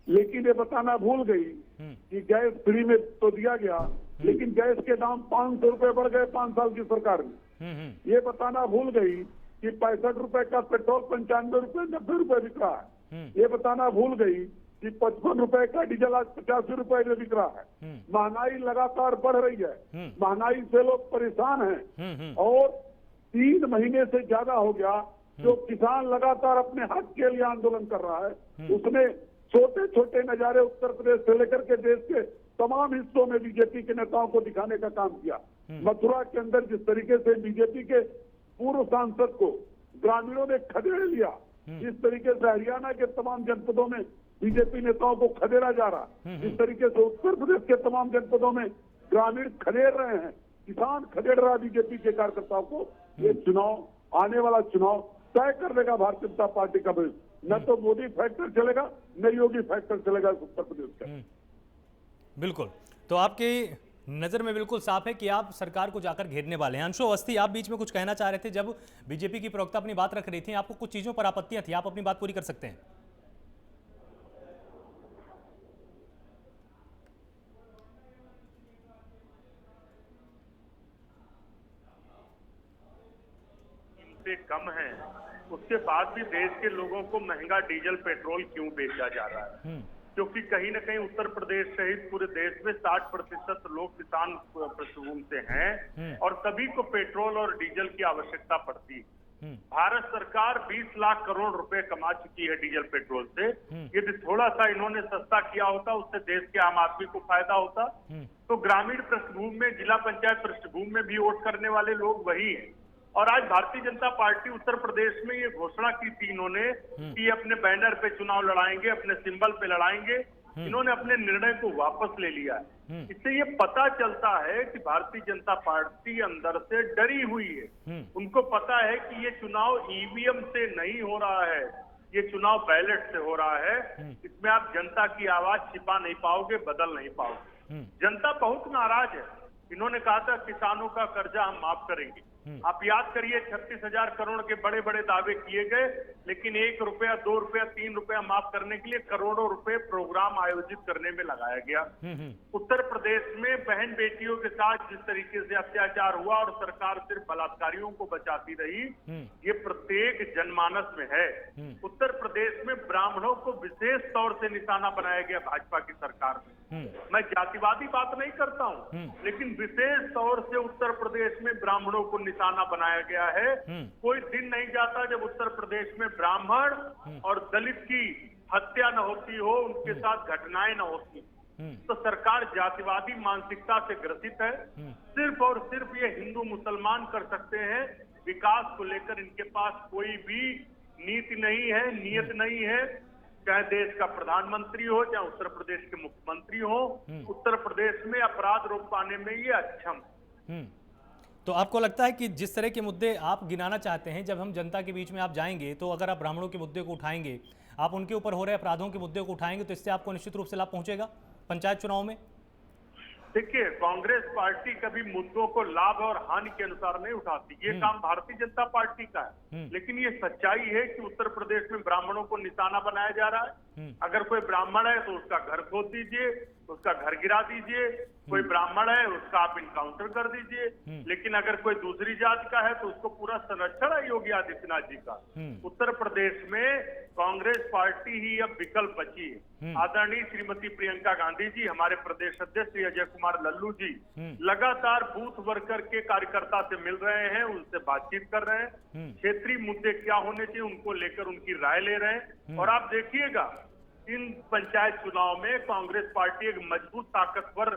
लेकिन ये बताना भूल गई कि गैस फ्री में तो दिया गया, लेकिन गैस के दाम 500 रुपए बढ़ गए 5 साल की सरकार में। ये बताना भूल गई कि 65 रुपए का पेट्रोल 95 रुपए 90 रुपए बिक रहा है। ये बताना भूल गई कि 55 रुपए का डीजल आज 85 रुपए में बिक रहा है। महंगाई लगातार बढ़ रही है, महंगाई से लोग परेशान हैं। और 3 महीने से ज्यादा हो गया जो किसान लगातार अपने हक के लिए आंदोलन कर रहा है। उसने छोटे छोटे नजारे उत्तर प्रदेश से लेकर के देश के तमाम हिस्सों में बीजेपी के नेताओं को दिखाने का काम किया। मथुरा के अंदर जिस तरीके से बीजेपी के पूर्व सांसद को ग्रामीणों ने खदेड़ लिया। इस तरीके से हरियाणा के तमाम जनपदों में बीजेपी नेताओं को खदेड़ा जा रहा, इस तरीके से उत्तर प्रदेश के तमाम जनपदों में ग्रामीण खदेड़ रहे हैं, किसान खदेड़ रहा है बीजेपी के कार्यकर्ताओं को। ये चुनाव, आने वाला चुनाव तय कर लेगा भारतीय जनता पार्टी का भविष्य। न तो मोदी फैक्टर चलेगा, न योगी फैक्टर चलेगा उत्तर प्रदेश का। बिल्कुल, तो आपकी नजर में बिल्कुल साफ है कि आप सरकार को जाकर घेरने वाले हैं। अंशु अवस्थी, आप बीच में कुछ कहना चाह रहे थे, जब बीजेपी की प्रवक्ता अपनी बात रख रही थी, आपको कुछ चीजों पर आपत्तियां थी, आप अपनी बात पूरी कर सकते हैं। से कम है, उसके बाद भी देश के लोगों को महंगा डीजल पेट्रोल क्यों बेचा जा रहा है? क्योंकि कहीं ना कहीं उत्तर प्रदेश सहित पूरे देश में 60% लोग किसान पृष्ठभूमि से हैं और सभी को पेट्रोल और डीजल की आवश्यकता पड़ती है। भारत सरकार 20 लाख करोड़ रुपए कमा चुकी है डीजल पेट्रोल से। यदि थोड़ा सा इन्होंने सस्ता किया होता, उससे देश के आम आदमी को फायदा होता। तो ग्रामीण पृष्ठभूमि में, जिला पंचायत पृष्ठभूमि में भी वोट करने वाले लोग वही हैं। और आज भारतीय जनता पार्टी उत्तर प्रदेश में ये घोषणा की थी इन्होंने कि अपने बैनर पे चुनाव लड़ाएंगे, अपने सिंबल पे लड़ाएंगे। इन्होंने अपने निर्णय को वापस ले लिया है। इससे ये पता चलता है कि भारतीय जनता पार्टी अंदर से डरी हुई है। उनको पता है कि ये चुनाव ईवीएम से नहीं हो रहा है, ये चुनाव बैलेट से हो रहा है। इसमें आप जनता की आवाज छिपा नहीं पाओगे, बदल नहीं पाओगे। जनता बहुत नाराज है। इन्होंने कहा था किसानों का कर्जा हम माफ करेंगे। आप याद करिए, 36,000 करोड़ के बड़े बड़े दावे किए गए, लेकिन 1 रुपया, 2 रुपया, 3 रुपया माफ करने के लिए करोड़ों रुपए प्रोग्राम आयोजित करने में लगाया गया। उत्तर प्रदेश में बहन बेटियों के साथ जिस तरीके से अत्याचार हुआ और सरकार सिर्फ बलात्कारियों को बचाती रही, ये प्रत्येक जनमानस में है। उत्तर प्रदेश में ब्राह्मणों को विशेष तौर से निशाना बनाया गया भाजपा की सरकार में। मैं जातिवादी बात नहीं करता हूं, लेकिन विशेष तौर से उत्तर प्रदेश में ब्राह्मणों को निशाना बनाया गया है। कोई दिन नहीं जाता जब उत्तर प्रदेश में ब्राह्मण और दलित की हत्या न होती हो, उनके साथ घटनाएं न होती। तो सरकार जातिवादी मानसिकता से ग्रसित है। सिर्फ और सिर्फ ये हिंदू मुसलमान कर सकते हैं। विकास को लेकर इनके पास कोई भी नीति नहीं है, नियत नहीं है। चाहे देश का प्रधानमंत्री हो, चाहे उत्तर प्रदेश के मुख्यमंत्री हो, उत्तर प्रदेश में अपराध रोक पाने में ये अक्षम। तो आपको लगता है कि जिस तरह के मुद्दे आप गिनाना चाहते हैं, जब हम जनता के बीच में आप जाएंगे, तो अगर आप ब्राह्मणों के मुद्दे को उठाएंगे, आप उनके ऊपर हो रहे अपराधों के मुद्दे को उठाएंगे, तो इससे आपको निश्चित रूप से लाभ पहुंचेगा पंचायत चुनाव में? देखिए, कांग्रेस पार्टी कभी मुद्दों को लाभ और हानि के अनुसार नहीं उठाती। ये काम भारतीय जनता पार्टी का है। लेकिन ये सच्चाई है कि उत्तर प्रदेश में ब्राह्मणों को निशाना बनाया जा रहा है। अगर कोई ब्राह्मण है तो उसका घर खोद दीजिए, उसका घर गिरा दीजिए। कोई ब्राह्मण है उसका आप इनकाउंटर कर दीजिए। लेकिन अगर कोई दूसरी जाति का है तो उसको पूरा संरक्षण है योगी आदित्यनाथ जी का। उत्तर प्रदेश में कांग्रेस पार्टी ही अब विकल्प बची है। आदरणीय श्रीमती प्रियंका गांधी जी, हमारे प्रदेश अध्यक्ष श्री अजय कुमार लल्लू जी लगातार बूथ वर्कर के कार्यकर्ता से मिल रहे हैं, उनसे बातचीत कर रहे हैं। क्षेत्रीय मुद्दे क्या होने चाहिए उनको लेकर उनकी राय ले रहे हैं। और आप देखिएगा, इन पंचायत चुनाव में कांग्रेस पार्टी एक मजबूत ताकतवर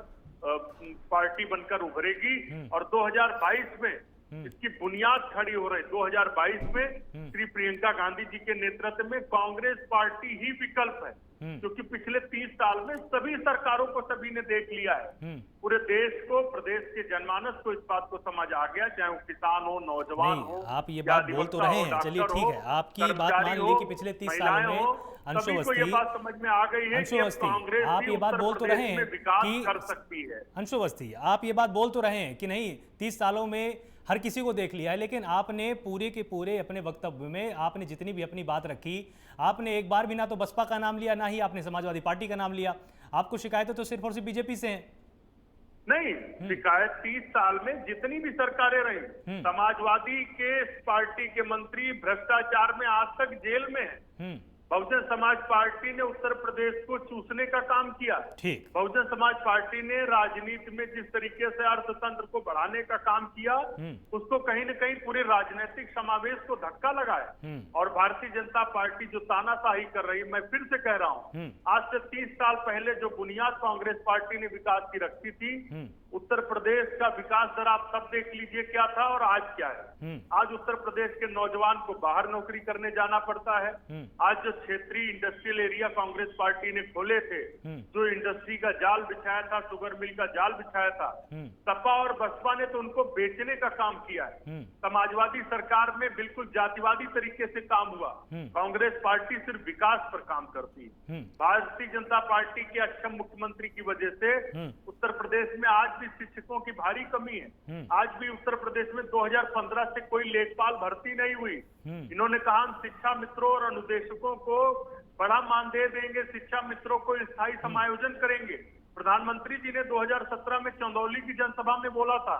पार्टी बनकर उभरेगी और 2022 में इसकी बुनियाद खड़ी हो रही। 2022 में श्री प्रियंका गांधी जी के नेतृत्व में कांग्रेस पार्टी ही विकल्प है, क्योंकि पिछले 30 साल में सभी सरकारों को सभी ने देख लिया है। पूरे देश को, प्रदेश के जनमानस को इस बात को समझ आ गया, चाहे वो किसान हो, नौजवान हो। आप ये बात बोल तो रहे हैं, चलिए ठीक है, आपकी बात मान ली कि पिछले 30 सालों में अंशु अवस्थी, ये बात समझ में आ गई है कि कांग्रेस आप ये बात बोल तो रहे हैं कि कर सकती है। अंशु अवस्थी, आप ये बात बोल तो रहे हैं कि नहीं, 30 सालों में हर किसी को देख लिया है, लेकिन आपने पूरे के पूरे अपने वक्तव्य में आपने जितनी भी अपनी बात रखी, आपने एक बार भी ना तो बसपा का नाम लिया, ना ही आपने समाजवादी पार्टी का नाम लिया। आपको शिकायतें तो सिर्फ और सिर्फ बीजेपी से हैं। नहीं, शिकायत 30 साल में जितनी भी सरकारें रही, समाजवादी के पार्टी के मंत्री भ्रष्टाचार में आज तक जेल में हैं। बहुजन समाज पार्टी ने उत्तर प्रदेश को चूसने का काम किया। ठीक। बहुजन समाज पार्टी ने राजनीति में जिस तरीके से अर्थतंत्र को बढ़ाने का काम किया, उसको कहीं न कहीं पूरे राजनीतिक समावेश को धक्का लगाया। और भारतीय जनता पार्टी जो तानाशाही कर रही, मैं फिर से कह रहा हूं, आज से 30 साल पहले जो बुनियाद कांग्रेस पार्टी ने विकास की रखी थी, उत्तर प्रदेश का विकास दर आप सब देख लीजिए क्या था और आज क्या है। आज उत्तर प्रदेश के नौजवान को बाहर नौकरी करने जाना पड़ता है। आज जो क्षेत्रीय इंडस्ट्रियल एरिया कांग्रेस पार्टी ने खोले थे, जो इंडस्ट्री का जाल बिछाया था, शुगर मिल का जाल बिछाया था, सपा और बसपा ने तो उनको बेचने का काम किया है। समाजवादी सरकार में बिल्कुल जातिवादी तरीके से काम हुआ। कांग्रेस पार्टी सिर्फ विकास पर काम करती है। भारतीय जनता पार्टी के अक्षम मुख्यमंत्री की वजह से उत्तर प्रदेश में आज भी शिक्षकों की भारी कमी है। आज भी उत्तर प्रदेश में 2015 से कोई लेखपाल भर्ती नहीं हुई। इन्होंने कहा हम शिक्षा मित्रों और अनुदेशकों को बड़ा मानदेय देंगे, शिक्षा मित्रों को स्थायी समायोजन करेंगे। प्रधानमंत्री जी ने 2017 में चंदौली की जनसभा में बोला था,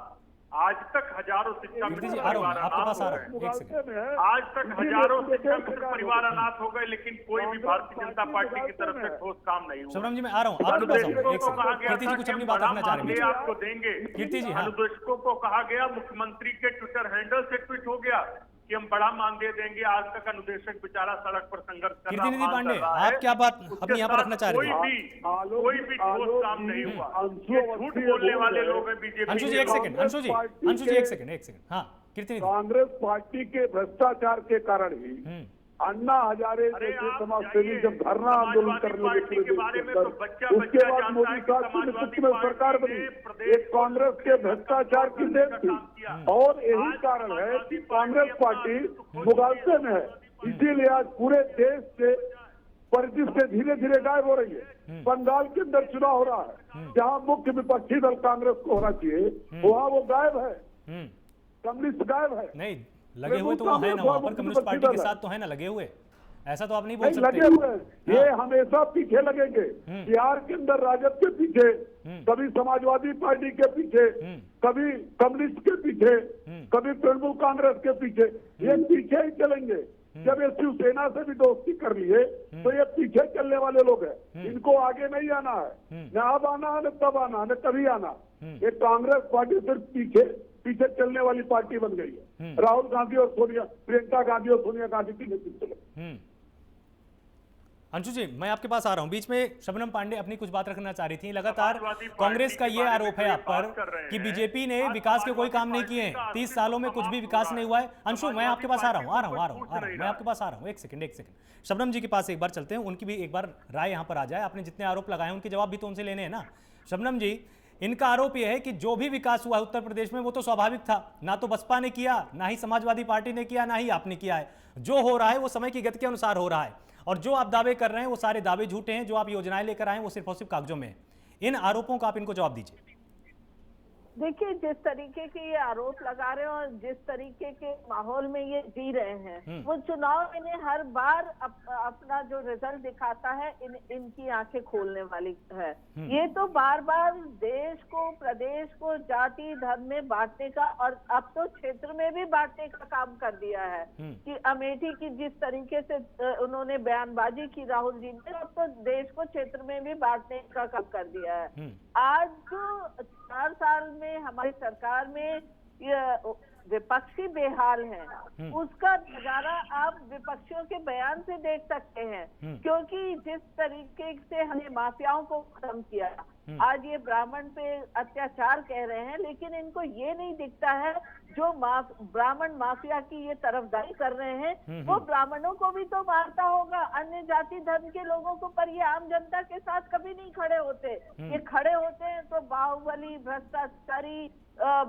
आज तक हजारों शिक्षा मित्र परिवार अनाथ हो गए। आज तक हजारों शिक्षा मित्र परिवार अनाथ हो गए, लेकिन कोई भी भारतीय जनता पार्टी की तरफ से ठोस काम नहीं हुआ। शबनम जी मैं आ रहा हूँ आपके पास आऊँ। एक सेकंड, कीर्ति जी कुछ अपनी बात रखना चाह रहे हैं। आपको देंगे कीर्ति जी। अनुदेशकों को कहा गया, मुख्यमंत्री के ट्विटर हैंडल से ट्वीट हो गया कि हम बड़ा मानदेय देंगे। आज तक अनुदेशक बेचारा सड़क पर संघर्ष कर रहा है। कीर्ति पांडे, आप क्या बात अपनी यहाँ पर रखना चाह रहे हैं? कोई भी ठोस काम नहीं हुआ। ये झूठ बोलने वाले लोग हैं बीजेपी। अंशु जी एक सेकंड, अंशु जी एक सेकंड। हाँ कीर्ति, कांग्रेस पार्टी के भ्रष्टाचार के कारण ही अन्ना हजारे जैसे समाजसेवी जब धरना आंदोलन करने लगे, उसके बाद मोदी साहब की नेतृत्व में सरकार बनी। एक कांग्रेस के भ्रष्टाचार की देन थी और यही कारण है कि कांग्रेस पार्टी मुगालते में है। इसीलिए आज पूरे देश से परिदृश्य धीरे धीरे गायब हो रही है। बंगाल के अंदर चुनाव हो रहा है, जहाँ मुख्य विपक्षी दल कांग्रेस को होना चाहिए, वहाँ वो गायब है, कम्युनिस्ट गायब है। नहीं लगे हुए तो वो है ना, वहां पर कम्युनिस्ट पार्टी के साथ तो है ना लगे हुए, ऐसा तो आप नहीं बोल सकते। लगे हुए ये हमेशा पीछे लगेंगे। बिहार के अंदर राजद के पीछे, कभी समाजवादी पार्टी के पीछे, कभी कम्युनिस्ट के पीछे, कभी तृणमूल कांग्रेस के पीछे, ये पीछे ही चलेंगे। जब ये शिवसेना से भी दोस्ती कर लिए तो ये पीछे चलने वाले लोग हैं। इनको आगे नहीं आना है, न अब आना है, न तब आना है, न कभी आना। ये कांग्रेस पार्टी सिर्फ पीछे चलने वाली पार्टी बन गई है। राहुल गांधी और प्रियंका गांधी और सोनिया गांधी की नेतृत्व में। अंशु जी मैं आपके पास आ रहा हूं। बीच में शबनम पांडे अपनी कुछ बात रखना चाह रही थी। लगातार कांग्रेस का ये आरोप है आप पर कि बीजेपी ने विकास के कोई काम नहीं किए हैं, 30 सालों में कुछ भी विकास नहीं हुआ है। अंशु मैं आपके पास आ रहा हूं, मैं आपके पास आ रहा हूं। एक सेकंड शबनम जी के पास एक बार चलते हैं, उनकी भी एक बार राय यहाँ पर आ जाए। आपने जितने आरोप लगाए हैं उनके जवाब भी तो उनसे लेने हैं ना। शबनम जी, इनका आरोप यह है कि जो भी विकास हुआ है उत्तर प्रदेश में वो तो स्वाभाविक था, ना तो बसपा ने किया, ना ही समाजवादी पार्टी ने किया, ना ही आपने किया है। जो हो रहा है वो समय की गति के अनुसार हो रहा है, और जो आप दावे कर रहे हैं वो सारे दावे झूठे हैं। जो आप योजनाएं लेकर आए हैं वो सिर्फ और सिर्फ कागजों में है। इन आरोपों का आप इनको जवाब दीजिए। देखिए, जिस तरीके के ये आरोप लगा रहे हैं और जिस तरीके के माहौल में ये जी रहे हैं, वो चुनाव इन्हें हर बार अपना जो रिजल्ट दिखाता है इनकी आंखें खोलने वाली है। ये तो बार बार देश को, प्रदेश को जाति धर्म में बांटने का और अब तो क्षेत्र में भी बांटने का काम कर दिया है कि अमेठी की जिस तरीके से उन्होंने बयानबाजी की राहुल जी ने, अब तो देश को क्षेत्र में भी बांटने का काम कर दिया है। आज जो 4 साल में हमारी सरकार में विपक्षी बेहाल है, उसका नजारा आप विपक्षियों के बयान से देख सकते हैं। क्योंकि जिस तरीके से हमने माफियाओं को खत्म किया, आज ये ब्राह्मण पे अत्याचार कह रहे हैं, लेकिन इनको ये नहीं दिखता है जो ब्राह्मण माफिया की ये तरफदारी कर रहे हैं वो ब्राह्मणों को भी तो मारता होगा, अन्य जाति धर्म के लोगों को, पर ये आम जनता के साथ कभी नहीं खड़े होते। ये खड़े होते हैं तो बाहुबली, भ्रष्टाचारी,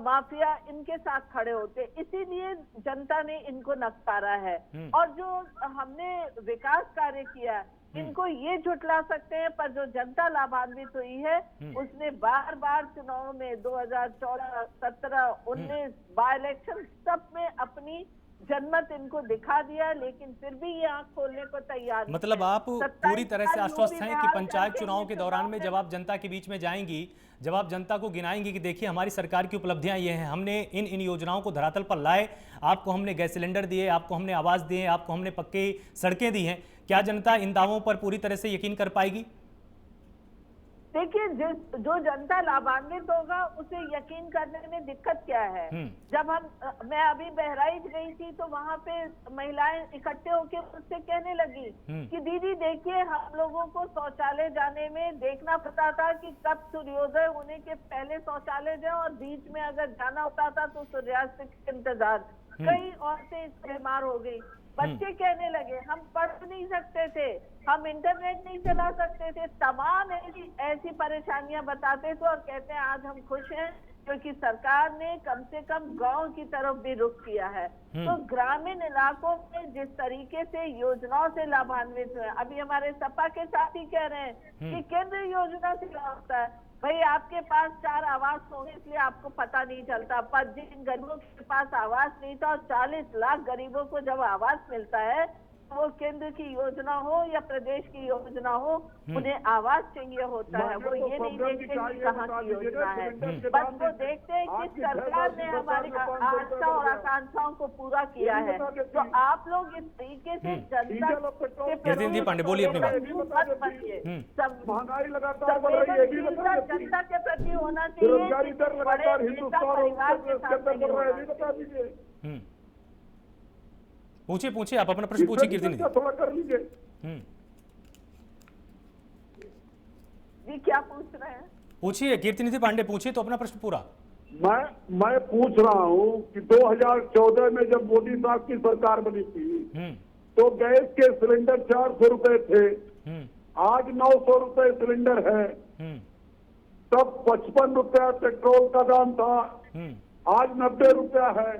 माफिया, इनके साथ खड़े होते। इसीलिए जनता ने इनको नकारा है। और जो हमने विकास कार्य किया इनको ये झुटला सकते हैं, पर जो जनता लाभान्वित हुई है उसने बार बार चुनाव में 2014, 17, 19 बाई इलेक्शन सब में अपनी जनमत इनको दिखा दिया, लेकिन फिर भी ये आंख खोलने को तैयार नहीं मतलब है। आप पूरी तरह से 27 आश्वस्त यूपी हैं में कि हाल पंचायत चल के चुनाव ये के दौरान में चुनाव जब आप जनता के बीच में जाएंगी, जब आप जनता को गिनाएंगी कि देखिए हमारी सरकार की उपलब्धियां ये हैं, हमने इन योजनाओं को धरातल पर लाए, आपको हमने गैस सिलेंडर दिए, आपको हमने आवास दिए, आपको हमने पक्की सड़कें दी हैं, क्या जनता इन दावों पर पूरी तरह से यकीन कर पाएगी? देखिए, जो जनता लाभान्वित होगा उसे यकीन करने में दिक्कत क्या है। जब मैं अभी बहराइच गई थी तो वहां पे महिलाएं इकट्ठे होकर मुझसे कहने लगी कि दीदी देखिए, हम लोगों को शौचालय जाने में देखना पड़ता था कि कब सूर्योदय होने के पहले शौचालय जाए, और बीच में अगर जाना होता था तो सूर्यास्त के इंतजार। कई औरतें इससे बीमार हो गई। बच्चे कहने लगे हम पढ़ नहीं सकते थे, हम इंटरनेट नहीं चला सकते थे, तमाम ऐसी परेशानियां बताते थे और कहते हैं आज हम खुश हैं क्योंकि सरकार ने कम से कम गांव की तरफ भी रुख किया है। तो ग्रामीण इलाकों में जिस तरीके से योजनाओं से लाभान्वित हुए, अभी हमारे सपा के साथी कह रहे हैं कि केंद्र योजना से क्या होता है। भाई आपके पास 4 आवास होंगे इसलिए आपको पता नहीं चलता, पर जिन गरीबों के पास आवास नहीं था और 40 लाख गरीबों को जब आवास मिलता है, वो केंद्र की योजना हो या प्रदेश की योजना हो, उन्हें आवास चाहिए होता है। वो ये नहीं देखते कि कहाँ की योजना है, बस वो देखते हैं कि सरकार ने हमारी आशा और आकांक्षाओं को पूरा किया है। तो आप लोग इस तरीके से जनता के कीर्ति पांडे बोलिए अपनी बात। मत बनिए। महंगाई लगातार बढ़ रही है, जनता के प्रति होना चाहिए। बेरोजगारी दर लगातार हिंदुस्तान परिवार के साथ नहीं होना चाहिए। बता दीजिए। पूछिए आप अपना प्रश्न पूछिए कीर्ति निधि। थोड़ा कर लीजिए। जी क्या पूछ रहे हैं? पूछिए कीर्ति निधि पांडे, पूछिए तो अपना प्रश्न पूरा। मैं पूछ रहा हूँ कि 2014 में जब मोदी साहब की सरकार बनी थी तो गैस के सिलेंडर 400 रुपए थे, आज 900 रुपए सिलेंडर है। तब 55 रुपया पेट्रोल का दाम था, आज 90 रुपया है।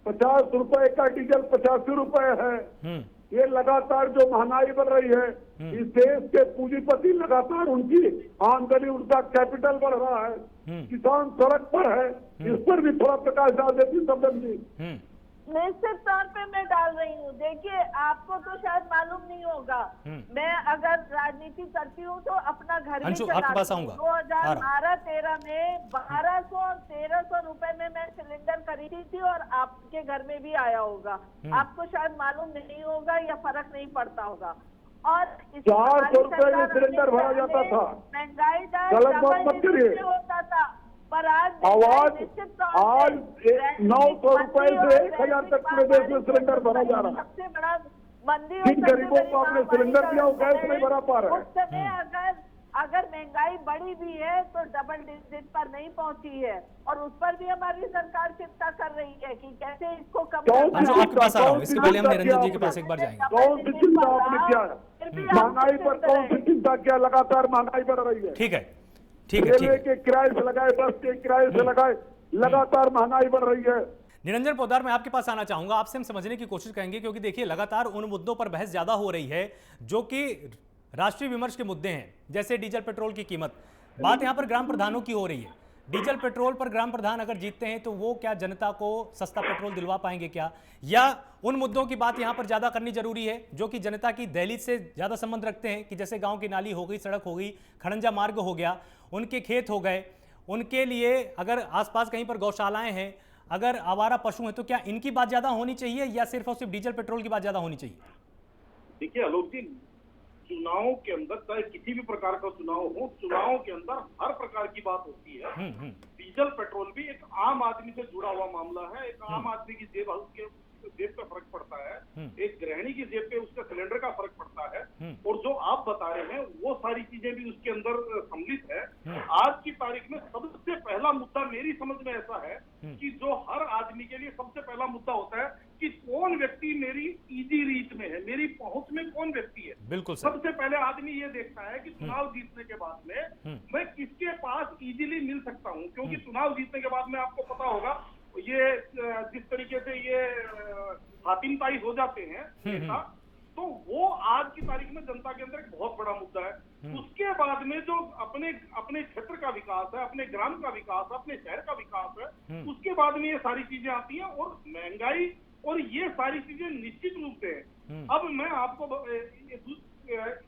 50 रुपए का डीजल 85 रुपए है। ये लगातार जो महंगाई बढ़ रही है, इस देश के पूंजीपति लगातार उनकी आमदनी, उनका कैपिटल बढ़ रहा है, किसान सड़क पर है, इस पर भी थोड़ा प्रकाश डाल देती सबन जी। निश्चित तौर पे मैं डाल रही हूँ। देखिए, आपको तो शायद मालूम नहीं होगा, मैं अगर राजनीति करती हूँ तो अपना घर भी चलाती हूँ। 2012-13 में 1200 और 1300 रुपए में मैं सिलेंडर खरीदी थी और आपके घर में भी आया होगा। आपको शायद मालूम नहीं होगा या फर्क नहीं पड़ता होगा। और 400 रुपए में सिलेंडर भरा जाता था, महंगाई दर होता था, पर आज 900 रुपए से 1000 तक पूरे देश में सिलेंडर भरा जा रहा है। सबसे बड़ा मंदी, जिन गरीबों को आपने सिलेंडर दिया वो गैस नहीं भरा पा रहे। उस समय अगर महंगाई बढ़ी भी है तो डबल डिजिट पर नहीं पहुंची है, और उस पर भी हमारी सरकार चिंता कर रही है कि कैसे इसको कम। आपके पास आ रहा हूं, इसके पहले हम निरंजन जी के पास एक बार जाएंगे। कौन सी चिंता आपने किया? महंगाई पर कौन सी चिंता किया? लगातार महंगाई बढ़ रही है। ठीक है। रेलवे के किराए से लगाए, बस के किराए से लगाए, लगातार महंगाई बढ़ रही है। निरंजन पोद्दार, मैं आपके पास आना चाहूंगा, आपसे हम समझने की कोशिश करेंगे, क्योंकि देखिए लगातार उन मुद्दों पर बहस ज्यादा हो रही है जो कि राष्ट्रीय विमर्श के मुद्दे हैं, जैसे डीजल पेट्रोल की कीमत। बात यहां पर ग्राम प्रधानों की हो रही है। डीजल पेट्रोल पर ग्राम प्रधान अगर जीतते हैं तो वो क्या जनता को सस्ता पेट्रोल दिलवा पाएंगे क्या, या उन मुद्दों की बात यहां पर ज्यादा करनी जरूरी है जो कि जनता की दहलीज से ज्यादा संबंध रखते हैं, कि जैसे गांव की नाली हो गई, सड़क हो गई, खड़ंजा मार्ग हो गया, उनके खेत हो गए, उनके लिए अगर आसपास कहीं पर गौशालाएं हैं, अगर आवारा पशु हैं, तो क्या इनकी बात ज्यादा होनी चाहिए या सिर्फ और सिर्फ डीजल पेट्रोल की बात ज्यादा होनी चाहिए? देखिए आलोक जी, चुनाव के अंदर चाहे किसी भी प्रकार का चुनाव हो, चुनाव के अंदर हर प्रकार की बात होती है। डीजल पेट्रोल भी एक आम आदमी से जुड़ा हुआ मामला है। एक आम आदमी की जेब पे फर्क पड़ता है, एक गृहिणी की जेब पे उसका सिलेंडर का फर्क पड़ता है, और जो आप बता रहे हैं वो सारी चीजें भी उसके अंदर सम्मिलित है। आज की तारीख में सबसे पहला मुद्दा मेरी समझ में ऐसा है कि जो हर आदमी के लिए सबसे पहला मुद्दा होता है कि कौन व्यक्ति मेरी इजी रीच में है, मेरी पहुंच में कौन व्यक्ति है। बिल्कुल सबसे पहले आदमी ये देखता है कि चुनाव जीतने के बाद में मैं किसके पास इजीली मिल सकता हूं, क्योंकि चुनाव जीतने के बाद में आपको पता होगा ये जिस तरीके से ये हातिमताई हो जाते हैं नेता, तो वो आज की तारीख में जनता के अंदर एक बहुत बड़ा मुद्दा है। उसके बाद में जो अपने क्षेत्र का विकास है, अपने ग्राम का विकास है, अपने शहर का विकास है, उसके बाद में ये सारी चीजें आती हैं। और महंगाई और ये सारी चीजें निश्चित रूप से है। अब मैं आपको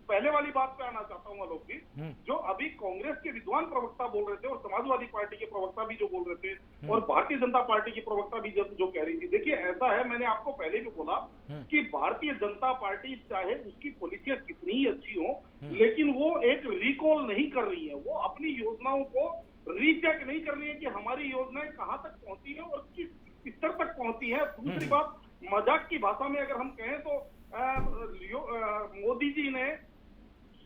पहले वाली बात पे आना चाहता हूँ आलोक जी, जो अभी कांग्रेस के विद्वान प्रवक्ता बोल रहे थे और समाजवादी पार्टी के प्रवक्ता भी जो बोल रहे थे और भारतीय जनता पार्टी की प्रवक्ता भी जो कह रही थी, देखिए ऐसा है, मैंने आपको पहले भी बोला कि भारतीय जनता पार्टी चाहे उसकी पॉलिसियां कितनी ही अच्छी हो, लेकिन वो एक रिकॉल नहीं कर रही है, वो अपनी योजनाओं को रीचेक नहीं कर रही है कि हमारी योजनाएं कहां तक पहुंची है और किस स्तर तक पहुंची है। दूसरी बात, मजाक की भाषा में अगर हम कहें तो मोदी जी ने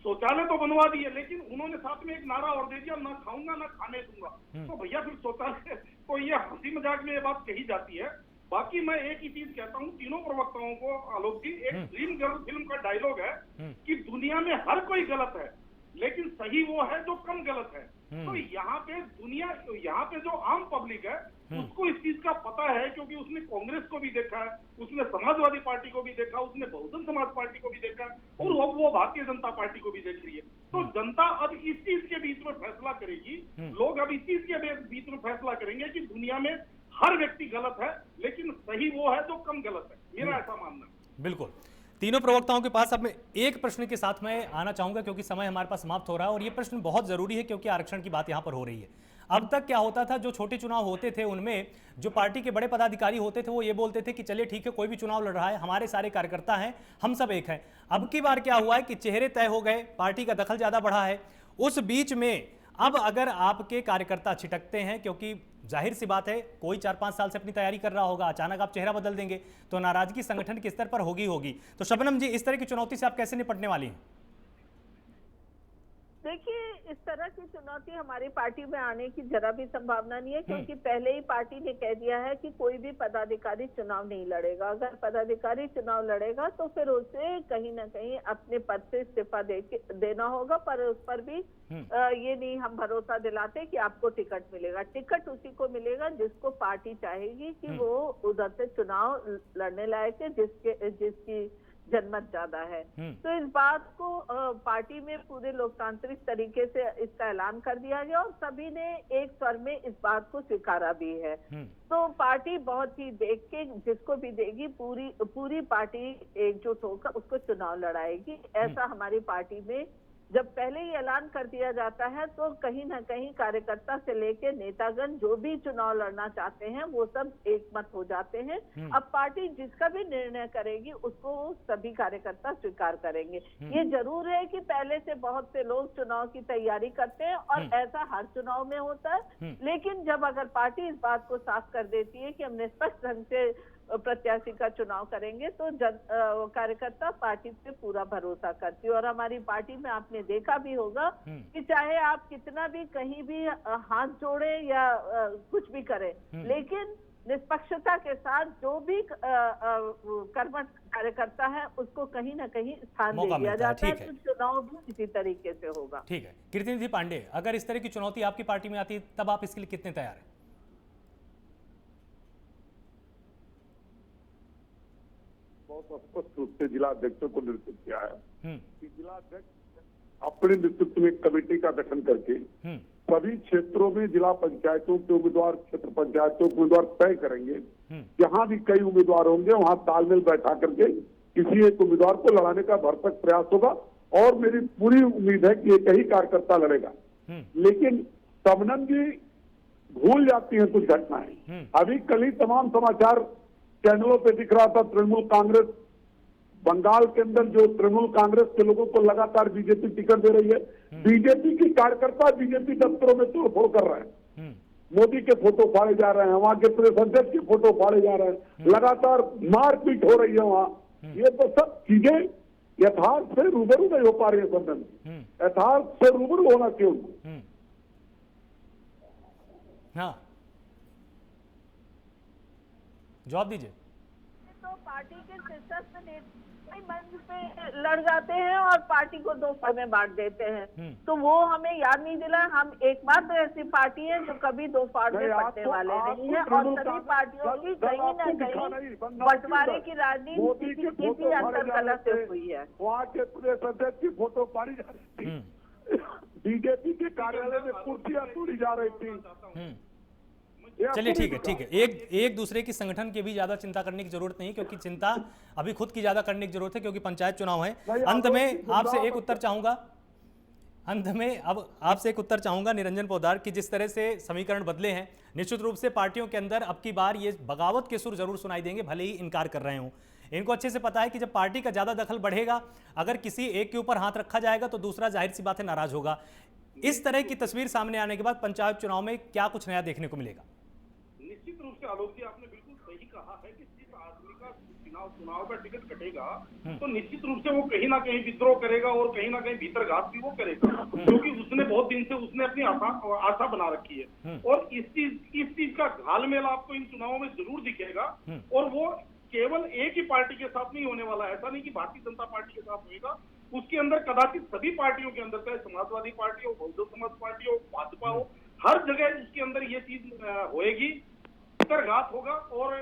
शौचालय तो बनवा दिए, लेकिन उन्होंने साथ में एक नारा और दे दिया, ना खाऊंगा ना खाने दूंगा। तो भैया फिर शौचालय तो ये हंसी मजाक में ये बात कही जाती है। बाकी मैं एक ही चीज कहता हूँ तीनों प्रवक्ताओं को आलोक जी, एक ड्रीम गर्ल फिल्म का डायलॉग है कि दुनिया में हर कोई गलत है, लेकिन सही वो है जो कम गलत है। तो यहाँ पे जो आम पब्लिक है उसको इस चीज का पता है, क्योंकि उसने कांग्रेस को भी देखा है, उसने समाजवादी पार्टी को भी देखा, उसने बहुजन समाज पार्टी को भी देखा और वो भारतीय जनता पार्टी को भी देख रही है। तो जनता अब इस चीज के बीच में फैसला करेगी, लोग अब इस चीज के बीच में फैसला करेंगे कि दुनिया में हर व्यक्ति गलत है, लेकिन सही वो है जो कम गलत है। मेरा ऐसा मानना है। बिल्कुल। तीनों प्रवक्ताओं के पास अब मैं एक प्रश्न के साथ मैं आना चाहूंगा, क्योंकि समय हमारे पास समाप्त हो रहा है और ये प्रश्न बहुत जरूरी है, क्योंकि आरक्षण की बात यहां पर हो रही है। अब तक क्या होता था, जो छोटे चुनाव होते थे उनमें जो पार्टी के बड़े पदाधिकारी होते थे वो ये बोलते थे कि चलिए ठीक है, कोई भी चुनाव लड़ रहा है, हमारे सारे कार्यकर्ता हैं, हम सब एक हैं। अब की बार क्या हुआ है कि चेहरे तय हो गए, पार्टी का दखल ज्यादा बढ़ा है। उस बीच में अब अगर आपके कार्यकर्ता छिटकते हैं, क्योंकि जाहिर सी बात है कोई 4-5 साल से अपनी तैयारी कर रहा होगा, अचानक आप चेहरा बदल देंगे तो नाराजगी संगठन के स्तर पर होगी। तो शबनम जी, इस तरह की चुनौती से आप कैसे निपटने वाली हैं? देखिए, इस तरह की चुनौती हमारी पार्टी में आने की जरा भी संभावना नहीं है, क्योंकि पहले ही पार्टी ने कह दिया है कि कोई भी पदाधिकारी चुनाव नहीं लड़ेगा। अगर पदाधिकारी चुनाव लड़ेगा तो फिर उसे कहीं ना कहीं अपने पद से इस्तीफा देना होगा, पर उस पर भी ये नहीं हम भरोसा दिलाते कि आपको टिकट मिलेगा। टिकट उसी को मिलेगा जिसको पार्टी चाहेगी कि वो उधर से चुनाव लड़ने लायक है, जिसकी जनमत ज्यादा है। तो इस बात को पार्टी में पूरे लोकतांत्रिक तरीके से इसका ऐलान कर दिया गया और सभी ने एक स्वर में इस बात को स्वीकारा भी है। तो पार्टी बहुत ही देख के जिसको भी देगी, पूरी पार्टी एकजुट होकर उसको चुनाव लड़ाएगी। ऐसा हमारी पार्टी में जब पहले ही ऐलान कर दिया जाता है तो कहीं ना कहीं कार्यकर्ता से लेके नेतागण जो भी चुनाव लड़ना चाहते हैं वो सब एक मत हो जाते हैं। अब पार्टी जिसका भी निर्णय करेगी उसको सभी कार्यकर्ता स्वीकार करेंगे। ये जरूर है कि पहले से बहुत से लोग चुनाव की तैयारी करते हैं और ऐसा हर चुनाव में होता है, लेकिन जब अगर पार्टी इस बात को साफ कर देती है कि हम निष्पक्ष ढंग से प्रत्याशी का चुनाव करेंगे तो कार्यकर्ता पार्टी पे पूरा भरोसा करती है। और हमारी पार्टी में आपने देखा भी होगा कि चाहे आप कितना भी कहीं भी हाथ जोड़े या कुछ भी करें, लेकिन निष्पक्षता के साथ जो भी कर्मठ कार्यकर्ता है उसको कहीं ना कहीं स्थान दे दिया जाता है। तो चुनाव भी इसी तरीके से होगा। ठीक है। कीर्तिनिधि पांडे, अगर इस तरह की चुनौती आपकी पार्टी में आती है तब आप इसके लिए कितने तैयार हैं? बहुत स्पष्ट रूप से जिला अध्यक्षों को निर्देशित किया है कि जिला अध्यक्ष अपने नेतृत्व में कमेटी का गठन करके सभी क्षेत्रों में जिला पंचायतों के उम्मीदवार, क्षेत्र पंचायतों के उम्मीदवार तय करेंगे। जहां भी कई उम्मीदवार होंगे वहां तालमेल बैठा करके किसी एक उम्मीदवार को लड़ाने का भरसक प्रयास होगा और मेरी पूरी उम्मीद है कि एक ही कार्यकर्ता लड़ेगा। लेकिन शबनम जी भूल जाती है कुछ घटनाएं। अभी कल ही तमाम समाचार चैनलों पे दिख रहा था, तृणमूल कांग्रेस बंगाल के अंदर जो तृणमूल कांग्रेस के लोगों को लगातार बीजेपी टिकट दे रही है, बीजेपी की कार्यकर्ता बीजेपी दफ्तरों में तोड़फोड़ कर रहे हैं। मोदी के फोटो फाड़े जा रहे हैं, वहां के प्रदेश अध्यक्ष के फोटो फाड़े जा रहे हैं, लगातार मारपीट हो रही है वहां। ये तो सब चीजें यथार्थ से रूबरू नहीं हो पा रही है। संबंध यथार्थ से रूबरू होना क्यों? हाँ, जवाब दीजिए। तो पार्टी के शीर्षस्थ नेता मंच पे लड़ जाते हैं और पार्टी को दो भाग में बांट देते हैं, तो वो हमें याद नहीं दिला। हम एकमात्र ऐसी पार्टी है जो कभी दो फाड़ में बंटने वाले नहीं है और सभी पार्टियों की कहीं ना कहीं बंटवारे की राजनीति किसी अंतर कलह से हुई है। वहाँ के प्रदेश अध्यक्ष की फोटो पाड़ी जा रही थी, बीजेपी के कार्यालय में कुर्सियां तोड़ी जा रही थी। ये आपको चलिए भी ठीक है, दिखा। ठीक है। एक दूसरे की संगठन की भी ज्यादा चिंता करने की जरूरत नहीं, क्योंकि चिंता अभी खुद की ज्यादा करने की जरूरत है, क्योंकि पंचायत चुनाव है। नहीं, अंत आलोक में की आपसे चिंता एक उत्तर चाहूंगा, अंत में अब आपसे एक उत्तर चाहूंगा निरंजन पोद्दार कि जिस तरह से समीकरण बदले हैं, निश्चित रूप से पार्टियों के अंदर अब की बार ये बगावत के सुर जरूर सुनाई देंगे, भले ही इनकार कर रहे हों। इनको अच्छे से पता है कि जब पार्टी का ज्यादा दखल बढ़ेगा, अगर किसी एक के ऊपर हाथ रखा जाएगा तो दूसरा जाहिर सी बात है नाराज होगा। इस तरह की तस्वीर सामने आने के बाद पंचायत चुनाव में क्या कुछ नया देखने को मिलेगा? निश्चित रूप से आलोक जी, आपने बिल्कुल सही कहा है कि जिस आदमी का चुनाव का टिकट कटेगा तो निश्चित रूप से वो कहीं ना कहीं विद्रोह करेगा और कहीं ना कहीं भीतर घात भी वो करेगा, क्योंकि उसने बहुत दिन से उसने अपनी आशा बना रखी है। और इस चीज का घालमेल आपको इन चुनावों में जरूर दिखेगा। और वो केवल एक ही पार्टी के साथ नहीं होने वाला है, ऐसा नहीं कि भारतीय जनता पार्टी के साथ होगा, उसके अंदर कदाचित सभी पार्टियों के अंदर, चाहे समाजवादी पार्टी हो, बहुजन समाज पार्टी हो, भाजपा हो, हर जगह उसके अंदर ये चीज होएगी, घात होगा और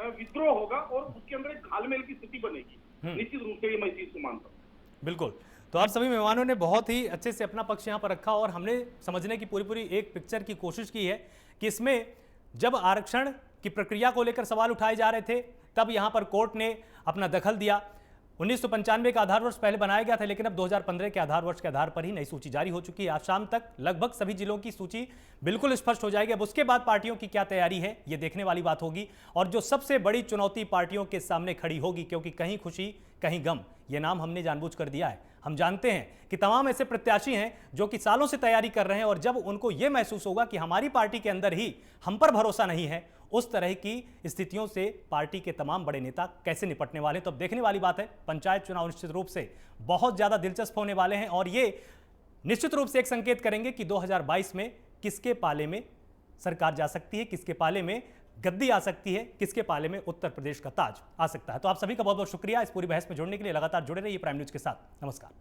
विद्रोह होगा और उसके अंदर एक घालमेल की स्थिति बनेगी। निश्चित रूप से ये मैं इस चीज को मानता हूँ। बिल्कुल। तो आप सभी मेहमानों ने बहुत ही अच्छे से अपना पक्ष यहाँ पर रखा और हमने समझने की पूरी एक पिक्चर की कोशिश की है कि इसमें जब आरक्षण की प्रक्रिया को लेकर सवाल उठाए जा रहे थे, तब यहाँ पर कोर्ट ने अपना दखल दिया। 1995 का आधार वर्ष पहले बनाया गया था, लेकिन अब 2015 के आधार वर्ष के आधार पर ही नई सूची जारी हो चुकी है। आज शाम तक लगभग सभी जिलों की सूची बिल्कुल स्पष्ट हो जाएगी। अब उसके बाद पार्टियों की क्या तैयारी है, ये देखने वाली बात होगी। और जो सबसे बड़ी चुनौती पार्टियों के सामने खड़ी होगी, क्योंकि कहीं खुशी कहीं गम, ये नाम हमने जानबूझ कर दिया है। हम जानते हैं कि तमाम ऐसे प्रत्याशी हैं जो कि सालों से तैयारी कर रहे हैं, और जब उनको यह महसूस होगा कि हमारी पार्टी के अंदर ही हम पर भरोसा नहीं है, उस तरह की स्थितियों से पार्टी के तमाम बड़े नेता कैसे निपटने वाले हैं। तो अब देखने वाली बात है। पंचायत चुनाव निश्चित रूप से बहुत ज्यादा दिलचस्प होने वाले हैं, और ये निश्चित रूप से एक संकेत करेंगे कि 2022 में किसके पाले में सरकार जा सकती है, किसके पाले में गद्दी आ सकती है, किसके पाले में उत्तर प्रदेश का ताज आ सकता है। तो आप सभी का बहुत बहुत शुक्रिया इस पूरी बहस में जुड़ने के लिए। लगातार जुड़े रहिए प्राइम न्यूज के साथ। नमस्कार।